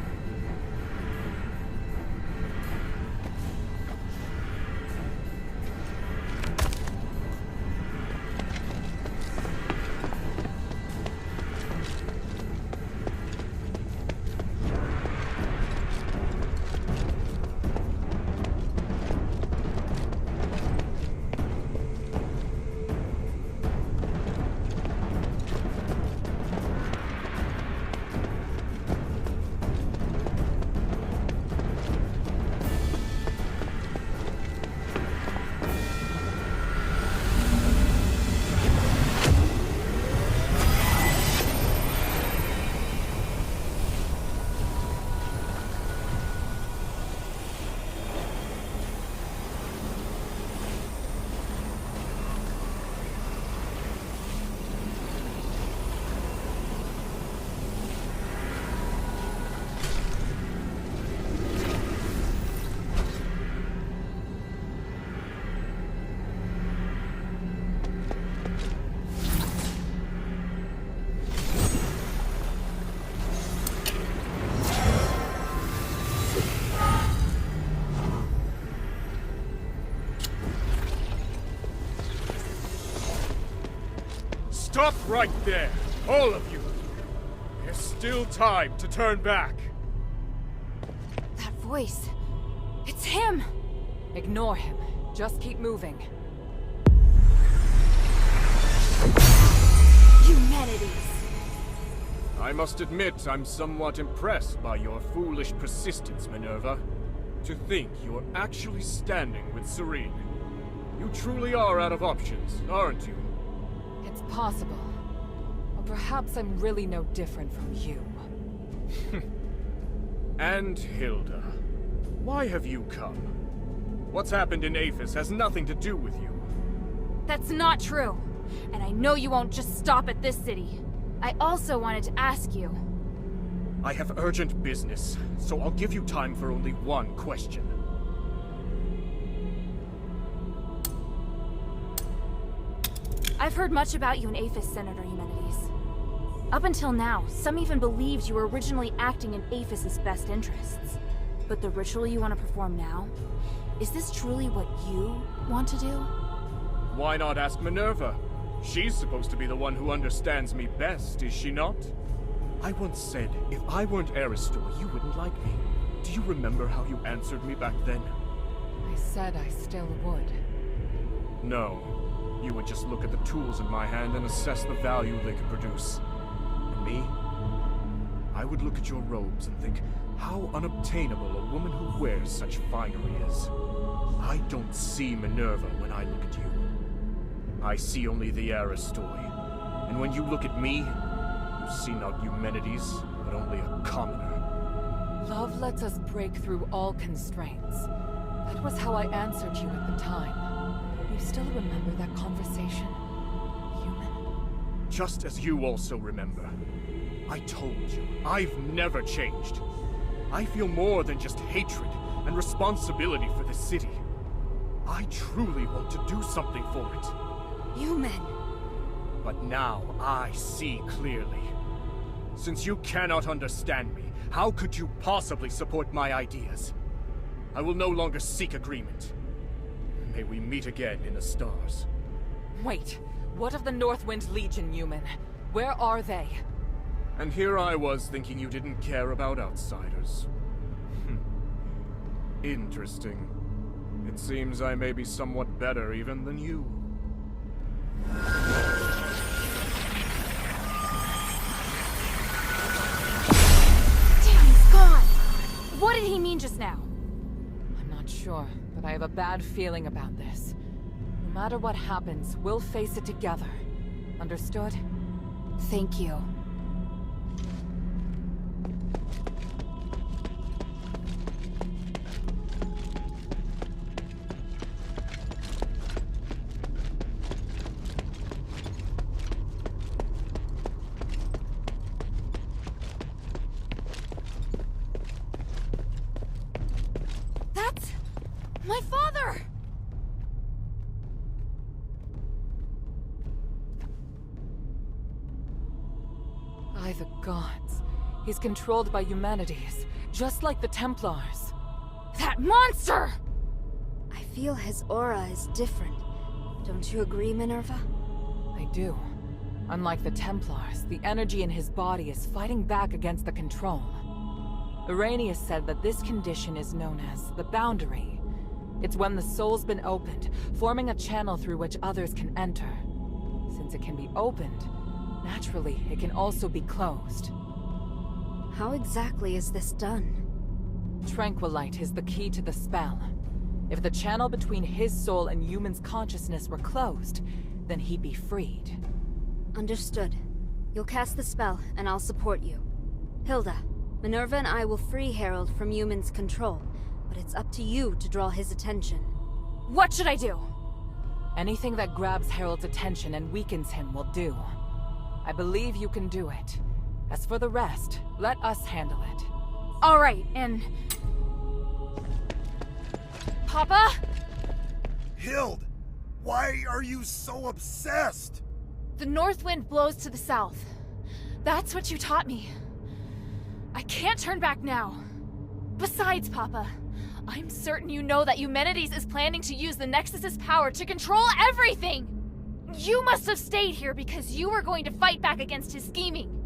Stop right there! All of you! There's still time to turn back! That voice. It's him! Ignore him. Just keep moving. Humanities! I must admit I'm somewhat impressed by your foolish persistence, Minerva. To think you're actually standing with Serene. You truly are out of options, aren't you? It's possible. Or perhaps I'm really no different from you. And Hilda, why have you come? What's happened in Aphis has nothing to do with you. That's not true. And I know you won't just stop at this city. I also wanted to ask you. I have urgent business, so I'll give you time for only one question. I've heard much about you in Aphis, Senator Eumenides. Up until now, some even believed you were originally acting in Aphis's best interests. But the ritual you want to perform now? Is this truly what you want to do? Why not ask Minerva? She's supposed to be the one who understands me best, is she not? I once said, if I weren't Aristor, you wouldn't like me. Do you remember how you answered me back then? I said I still would. No. You would just look at the tools in my hand and assess the value they could produce. And me? I would look at your robes and think how unobtainable a woman who wears such finery is. I don't see Minerva when I look at you. I see only the Aristoi. And when you look at me, you see not Eumenides, but only a commoner. Love lets us break through all constraints. That was how I answered you at the time. You still remember that conversation, human? Just as you also remember. I told you, I've never changed. I feel more than just hatred and responsibility for this city. I truly want to do something for it. Human! But now I see clearly. Since you cannot understand me, how could you possibly support my ideas? I will no longer seek agreement. May we meet again in the stars. Wait, what of the Northwind Legion, human? Where are they? And here I was thinking you didn't care about outsiders. Interesting. It seems I may be somewhat better even than you. Damn, he's gone! What did he mean just now? I'm not sure, but I have a bad feeling about this. No matter what happens, we'll face it together. Understood? Thank you. That's my father! By the gods. He's controlled by humanities, just like the Templars. That monster! I feel his aura is different. Don't you agree, Minerva? I do. Unlike the Templars, the energy in his body is fighting back against the control. Irenaeus said that this condition is known as the boundary. It's when the soul's been opened, forming a channel through which others can enter. Since it can be opened, naturally, it can also be closed. How exactly is this done? Tranquilite is the key to the spell. If the channel between his soul and human's consciousness were closed, then he'd be freed. Understood. You'll cast the spell, and I'll support you. Hilda, Minerva and I will free Harold from human's control, but it's up to you to draw his attention. What should I do? Anything that grabs Harold's attention and weakens him will do. I believe you can do it. As for the rest, let us handle it. All right, and... Papa? Hild! Why are you so obsessed? The north wind blows to the south. That's what you taught me. I can't turn back now. Besides, Papa, I'm certain you know that Eumenides is planning to use the Nexus's power to control everything! You must have stayed here because you were going to fight back against his scheming.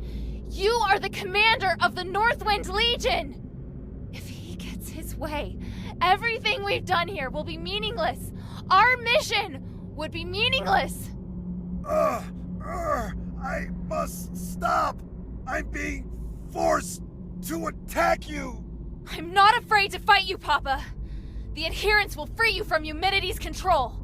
You are the commander of the Northwind Legion! If he gets his way, everything we've done here will be meaningless. Our mission would be meaningless. I must stop. I'm being forced to attack you. I'm not afraid to fight you, Papa. The adherents will free you from Eumenides' control.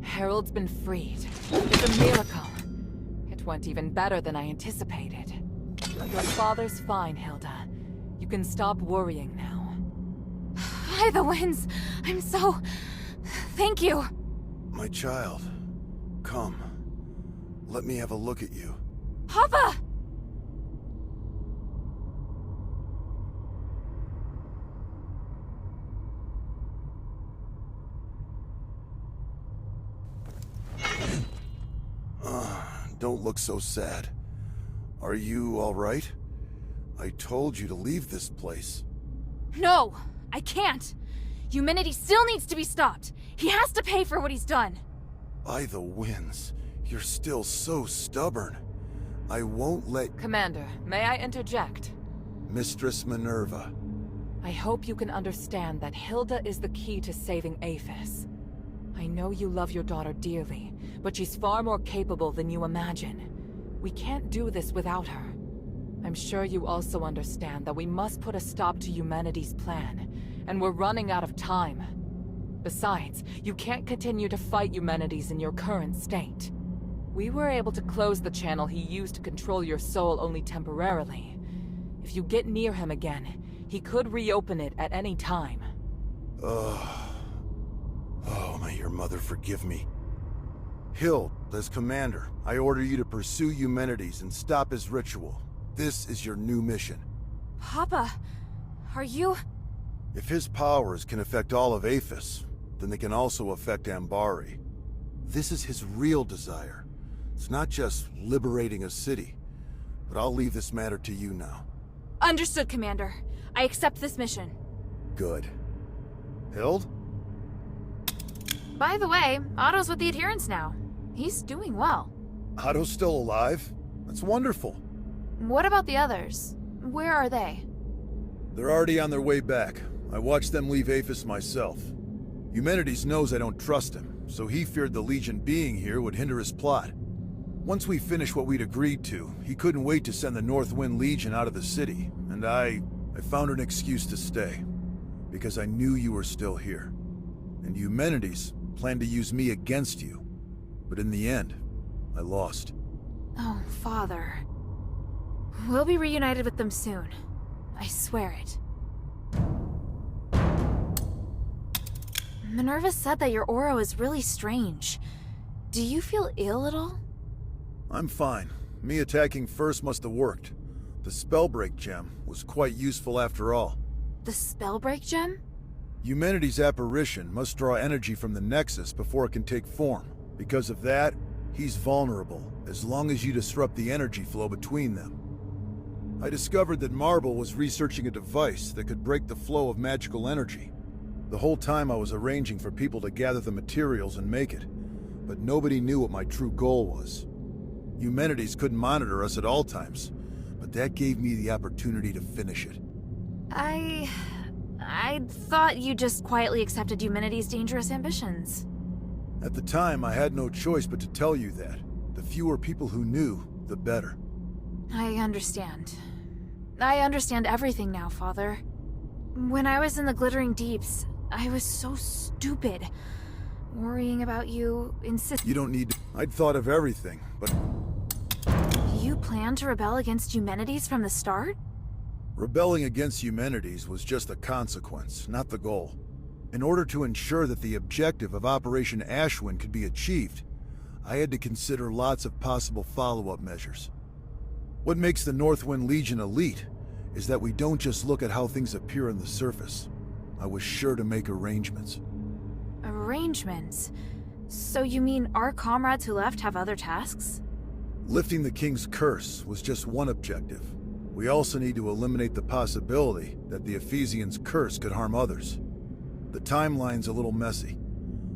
Harold's been freed. It's a miracle. It went even better than I anticipated. Your father's fine, Hilda. You can stop worrying now. By the winds! I'm so... Thank you! My child, come. Let me have a look at you. Papa! Don't look so sad. Are you all right? I told you to leave this place. No! I can't! Humanity still needs to be stopped! He has to pay for what he's done! By the winds, you're still so stubborn. I won't let... Commander, may I interject? Mistress Minerva. I hope you can understand that Hilda is the key to saving Aphis. I know you love your daughter dearly, but she's far more capable than you imagine. We can't do this without her. I'm sure you also understand that we must put a stop to humanity's plan, and we're running out of time. Besides, you can't continue to fight humanities in your current state. We were able to close the channel he used to control your soul only temporarily. If you get near him again, he could reopen it at any time. Oh, may your mother forgive me. Hild, as commander, I order you to pursue Eumenides and stop his ritual. This is your new mission. Papa, are you... If his powers can affect all of Aphis, then they can also affect Ambari. This is his real desire. It's not just liberating a city. But I'll leave this matter to you now. Understood, Commander. I accept this mission. Good. Hild? By the way, Otto's with the Adherents now. He's doing well. Otto's still alive? That's wonderful. What about the others? Where are they? They're already on their way back. I watched them leave Aphis myself. Eumenides knows I don't trust him, so he feared the Legion being here would hinder his plot. Once we finished what we'd agreed to, he couldn't wait to send the Northwind Legion out of the city, and I found an excuse to stay. Because I knew you were still here. And Eumenides planned to use me against you. But in the end, I lost. Oh, Father. We'll be reunited with them soon. I swear it. Minerva said that your aura is really strange. Do you feel ill at all? I'm fine. Me attacking first must have worked. The Spellbreak gem was quite useful after all. The Spellbreak gem? Eumenides' apparition must draw energy from the Nexus before it can take form. Because of that, he's vulnerable, as long as you disrupt the energy flow between them. I discovered that Marble was researching a device that could break the flow of magical energy. The whole time I was arranging for people to gather the materials and make it, but nobody knew what my true goal was. Eumenides couldn't monitor us at all times, but that gave me the opportunity to finish it. I thought you just quietly accepted Eumenides' dangerous ambitions. At the time, I had no choice but to tell you that. The fewer people who knew, the better. I understand. I understand everything now, Father. When I was in the Glittering Deeps, I was so stupid. Worrying about you, You don't need to... I'd thought of everything, but... You planned to rebel against Eumenides from the start? Rebelling against Eumenides was just a consequence, not the goal. In order to ensure that the objective of Operation Ashwind could be achieved, I had to consider lots of possible follow-up measures. What makes the Northwind Legion elite is that we don't just look at how things appear on the surface. I was sure to make arrangements. Arrangements? So you mean our comrades who left have other tasks? Lifting the King's curse was just one objective. We also need to eliminate the possibility that the Ephesians' curse could harm others. The timeline's a little messy.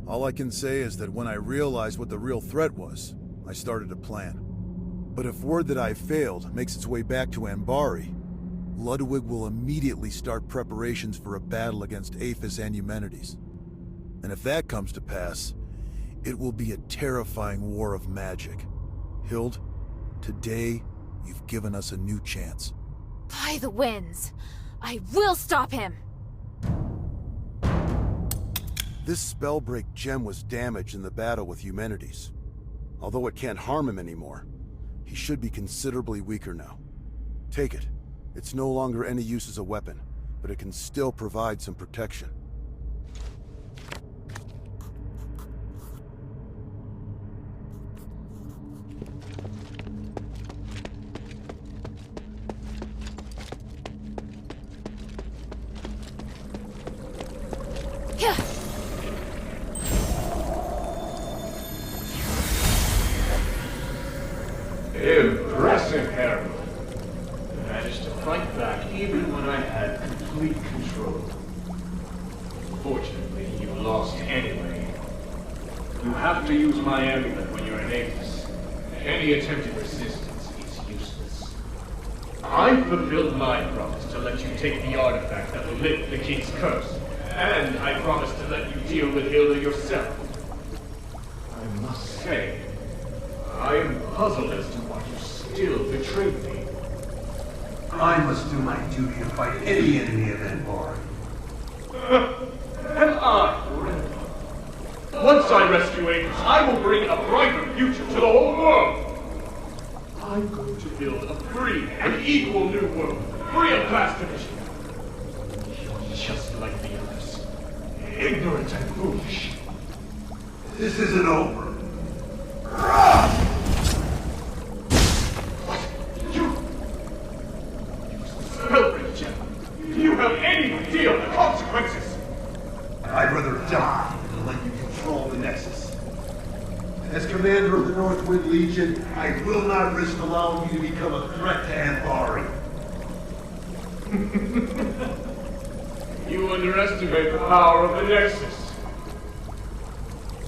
All I can say is that when I realized what the real threat was, I started to plan. But if word that I failed makes its way back to Ambari, Ludwig will immediately start preparations for a battle against Aphis and Eumenides. And if that comes to pass, it will be a terrifying war of magic. Hild, today, you've given us a new chance. By the winds! I will stop him! This Spellbreak gem was damaged in the battle with Eumenides. Although it can't harm him anymore, he should be considerably weaker now. Take it. It's no longer any use as a weapon, but it can still provide some protection. Impressive, Harold. You managed to fight back even when I had complete control. Unfortunately, you lost anyway. You have to use my amulet when you're in Avis. Any attempted resistance is useless. I fulfilled my promise to let you take the artifact that will lift the king's curse. And I promised to let you deal with Hilda yourself. I must say, I am puzzled as to why you still betrayed me. I must do my duty to fight any enemy of Anbari. And I, forever. Once I rescue Avis, I will bring a brighter future to the whole world. I'm going to build a free and equal new world, free of class division. You're just like the others, ignorant and foolish. This isn't over. Spellbreak, Jeff. Do you have any idea of the consequences? I'd rather die than let you control the Nexus. As commander of the Northwind Legion, I will not risk allowing you to become a threat to Anbari. You underestimate the power of the Nexus.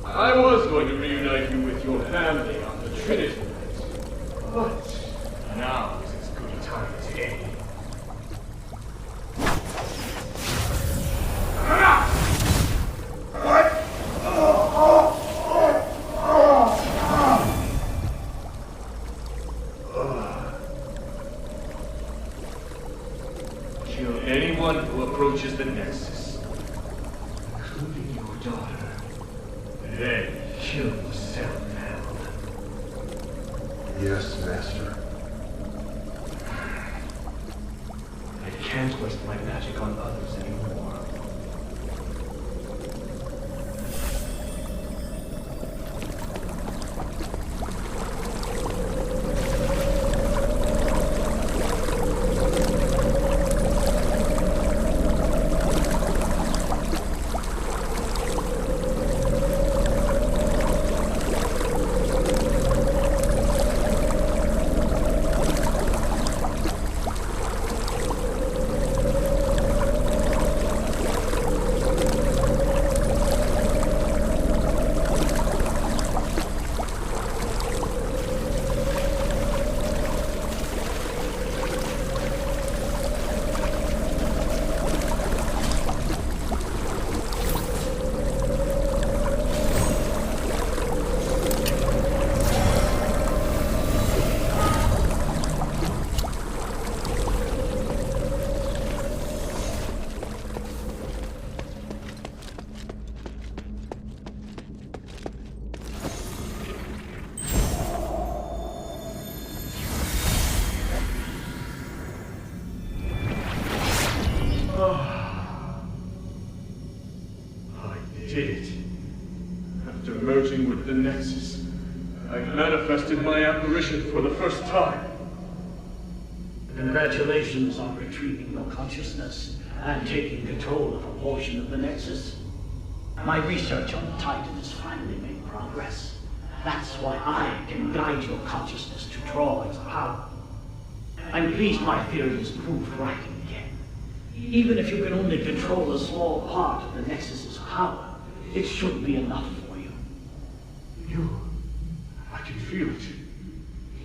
I was going to reunite you with your family on the Trinity night, but now is as good a time as any. What? Kill anyone who approaches the Nexus, including your daughter. Then kill yourself, Harold. Yes, Master. I can't waste my magic on others anymore. Merging with the Nexus, I manifested my apparition for the first time. Congratulations on retrieving your consciousness and taking control of a portion of the Nexus. My research on the Titan has finally made progress. That's why I can guide your consciousness to draw its power. I'm pleased my theory is proved right again. Even if you can only control a small part of the Nexus's power, it should be enough for you. I can feel it.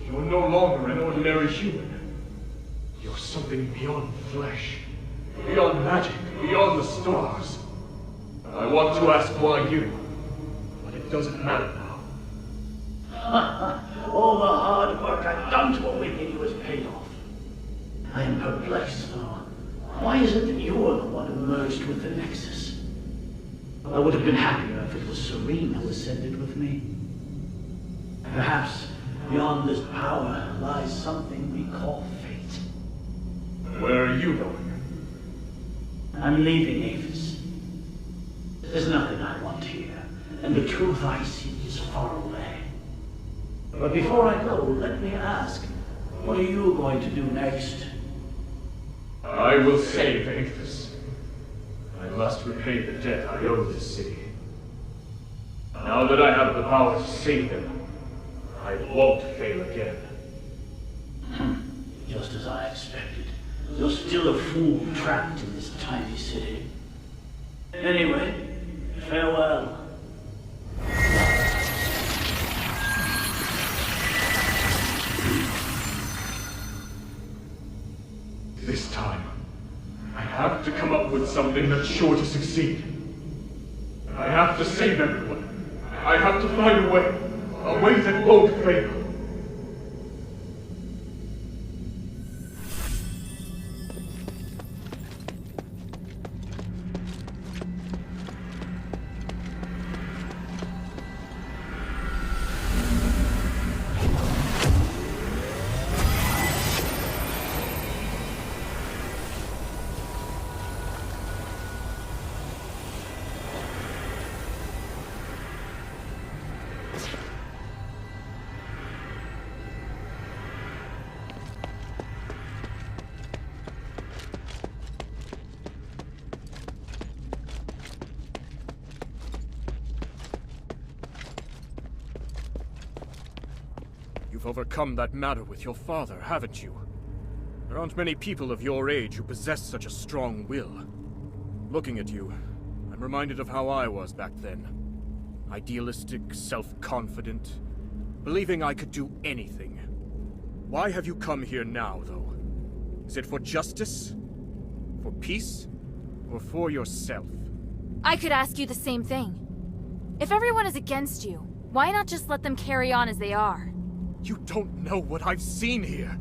You're no longer an ordinary human. You're something beyond flesh, beyond magic, beyond the stars. I want to ask why you, but it doesn't matter now. All the hard work I've done to awaken you has paid off. I am perplexed, though. Why is it that you're the one who merged with the Nexus? I would have been happier if it was Serene who ascended with me. Perhaps beyond this power lies something we call fate. Where are you going? I'm leaving Avis. There's nothing I want here, and the truth I see is far away. But before I go, let me ask, what are you going to do next? I will save Avis. I must repay the debt I owe this city. Now that I have the power to save them, I won't fail again. Just as I expected. You're still a fool trapped in this tiny city. Anyway, farewell. This time, I have to come up with something that's sure to succeed. I have to save everyone. I have to find a way that won't fail. You've overcome that matter with your father, haven't you? There aren't many people of your age who possess such a strong will. Looking at you, I'm reminded of how I was back then. Idealistic, self-confident, believing I could do anything. Why have you come here now, though? Is it for justice? For peace? Or for yourself? I could ask you the same thing. If everyone is against you, why not just let them carry on as they are? You don't know what I've seen here.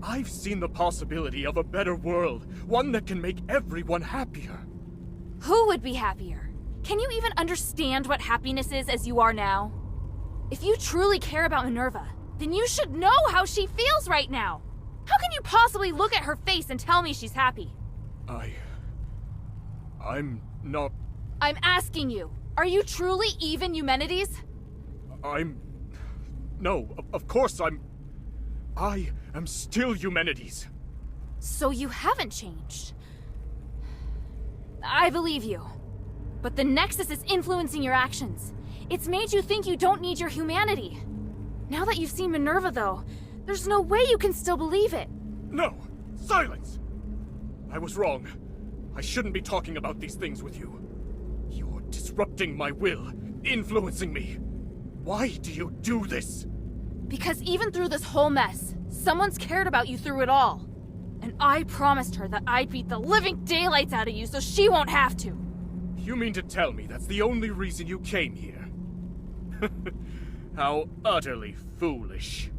I've seen the possibility of a better world, one that can make everyone happier. Who would be happier? Can you even understand what happiness is as you are now? If you truly care about Minerva, then you should know how she feels right now. How can you possibly look at her face and tell me she's happy? I'm not... I'm asking you, are you truly even Eumenides? No, of course I am still Eumenides. So you haven't changed. I believe you. But the Nexus is influencing your actions. It's made you think you don't need your humanity. Now that you've seen Minerva, though, there's no way you can still believe it. No! Silence! I was wrong. I shouldn't be talking about these things with you. You're disrupting my will, influencing me. Why do you do this? Because even through this whole mess, someone's cared about you through it all. And I promised her that I'd beat the living daylights out of you so she won't have to. You mean to tell me that's the only reason you came here? How utterly foolish.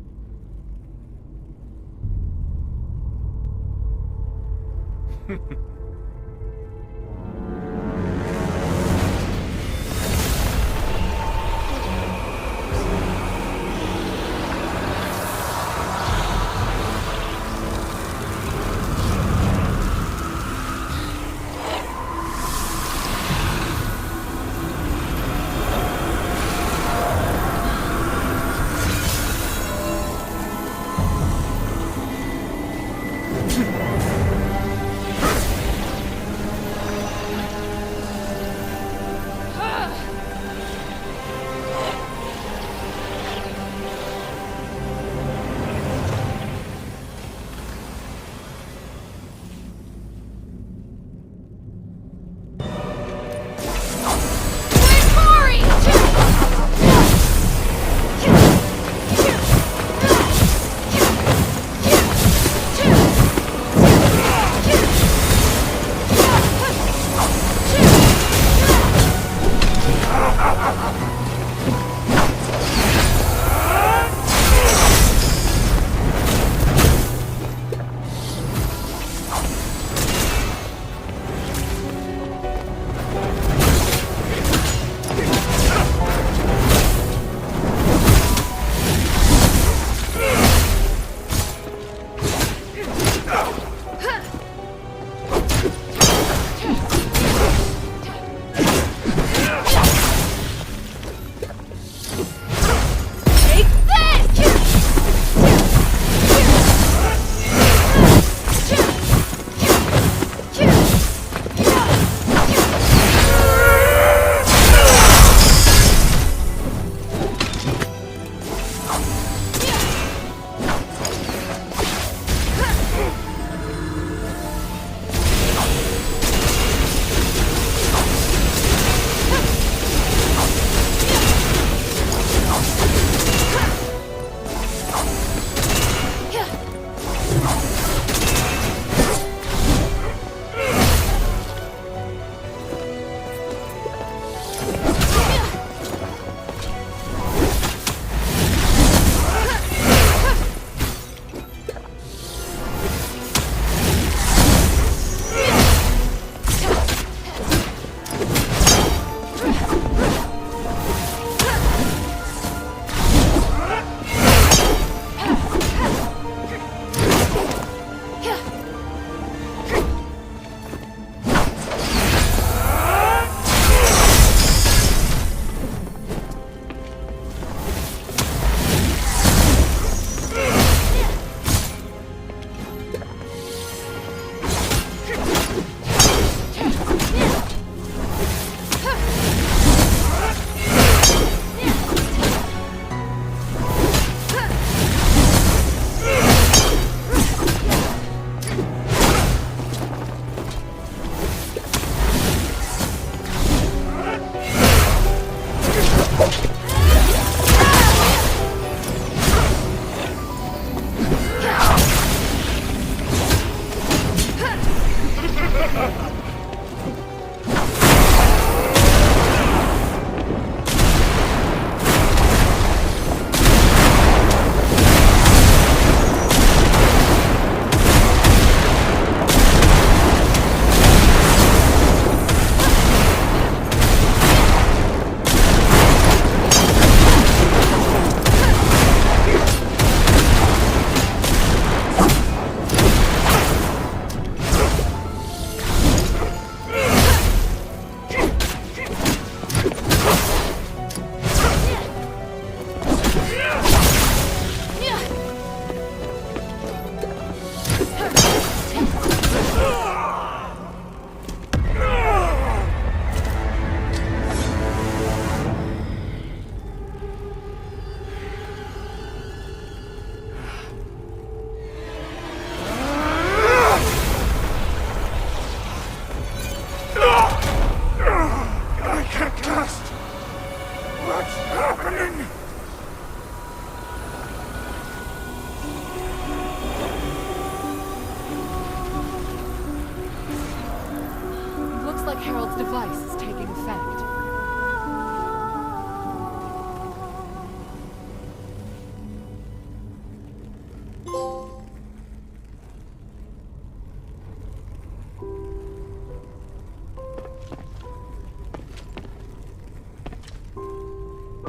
Relic Herald's device is taking effect.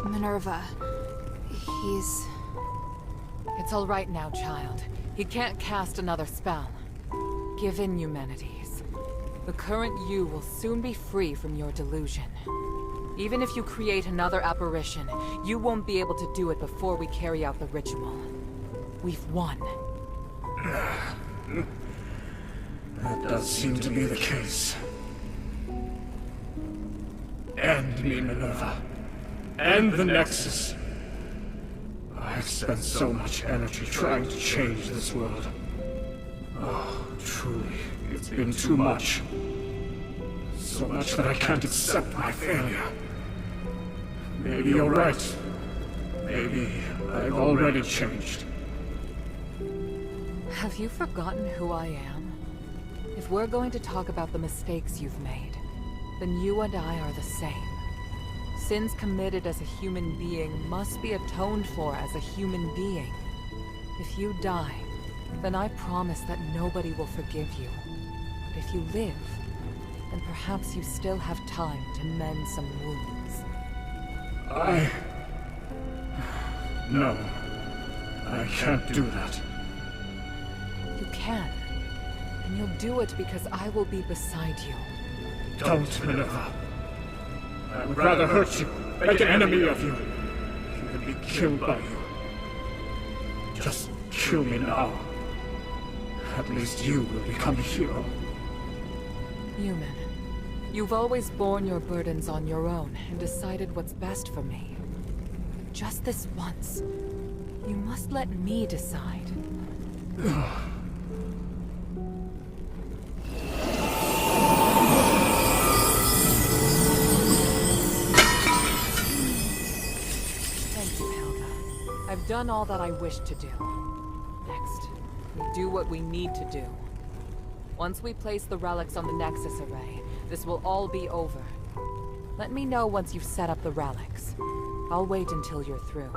Minerva. He's... It's all right now, child. He can't cast another spell. Give in, Humanities. The current you will soon be free from your delusion. Even if you create another apparition, you won't be able to do it before we carry out the ritual. We've won. That does seem to be the case. End me, Minerva. End the Nexus. I've spent so much energy trying to change this world. Oh, truly, it's been too much. So much that I can't accept my failure. Maybe you're right. Maybe I've already changed. Have you forgotten who I am? If we're going to talk about the mistakes you've made, then you and I are the same. Sins committed as a human being must be atoned for as a human being. If you die, then I promise that nobody will forgive you. But if you live, then perhaps you still have time to mend some wounds. No. I can't do that. You can. And you'll do it because I will be beside you. Don't, Minerva. I would rather hurt you, make an enemy of you, than be killed by you. Just kill me now. At least you will become a hero. Human, you've always borne your burdens on your own and decided what's best for me. Just this once, you must let me decide. I've done all that I wish to do. Next, we do what we need to do. Once we place the relics on the Nexus Array, this will all be over. Let me know once you've set up the relics. I'll wait until you're through.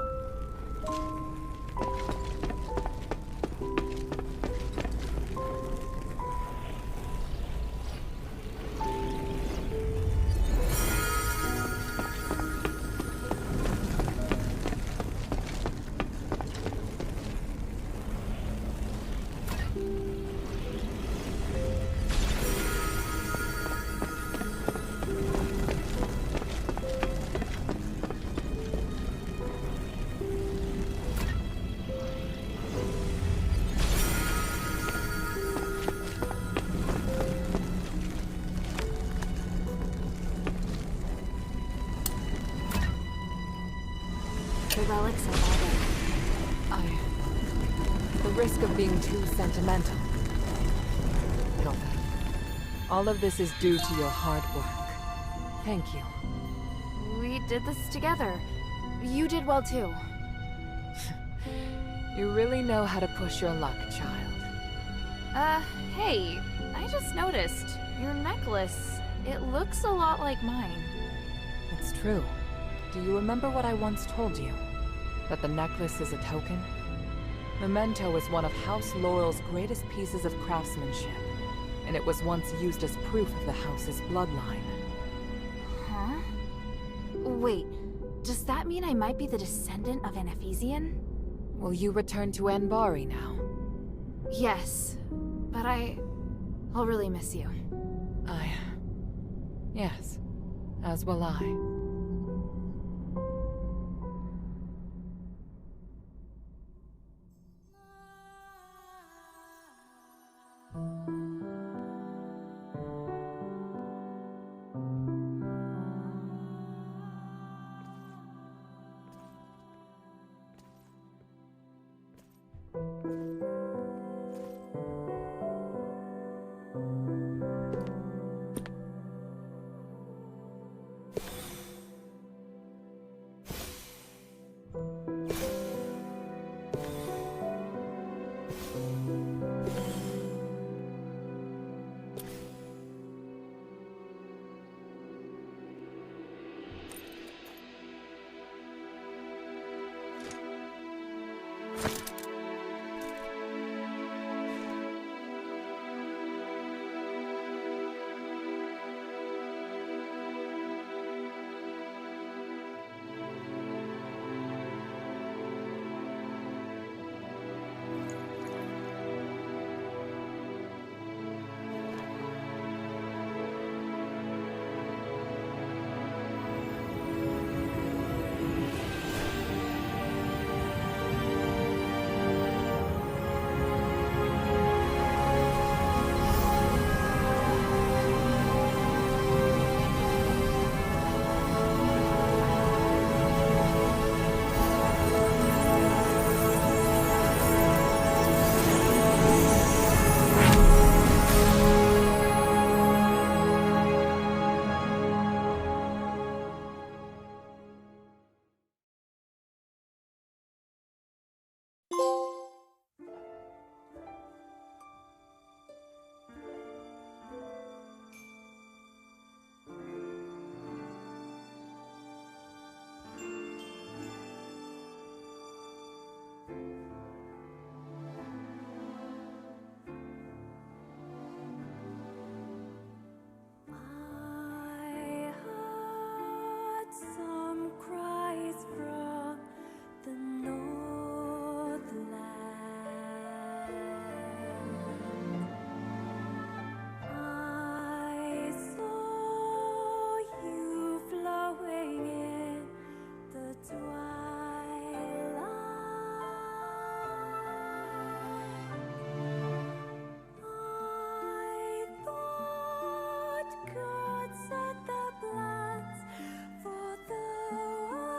The relics are all there. The risk of being too sentimental. Hilda, all of this is due to your hard work. Thank you. We did this together. You did well too. You really know how to push your luck, child. Hey, I just noticed. Your necklace, it looks a lot like mine. It's true. Do you remember what I once told you? That the necklace is a token? Memento is one of House Laurel's greatest pieces of craftsmanship, and it was once used as proof of the house's bloodline. Huh? Wait, does that mean I might be the descendant of an Ephesian? Will you return to Anbari now? Yes, but I'll really miss you. Yes, as will I. some cries from the Northland. I saw you flowing in the twilight. I thought God set the plans for the world.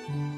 Thank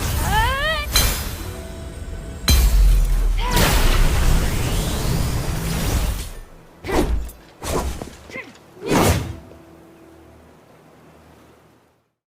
you.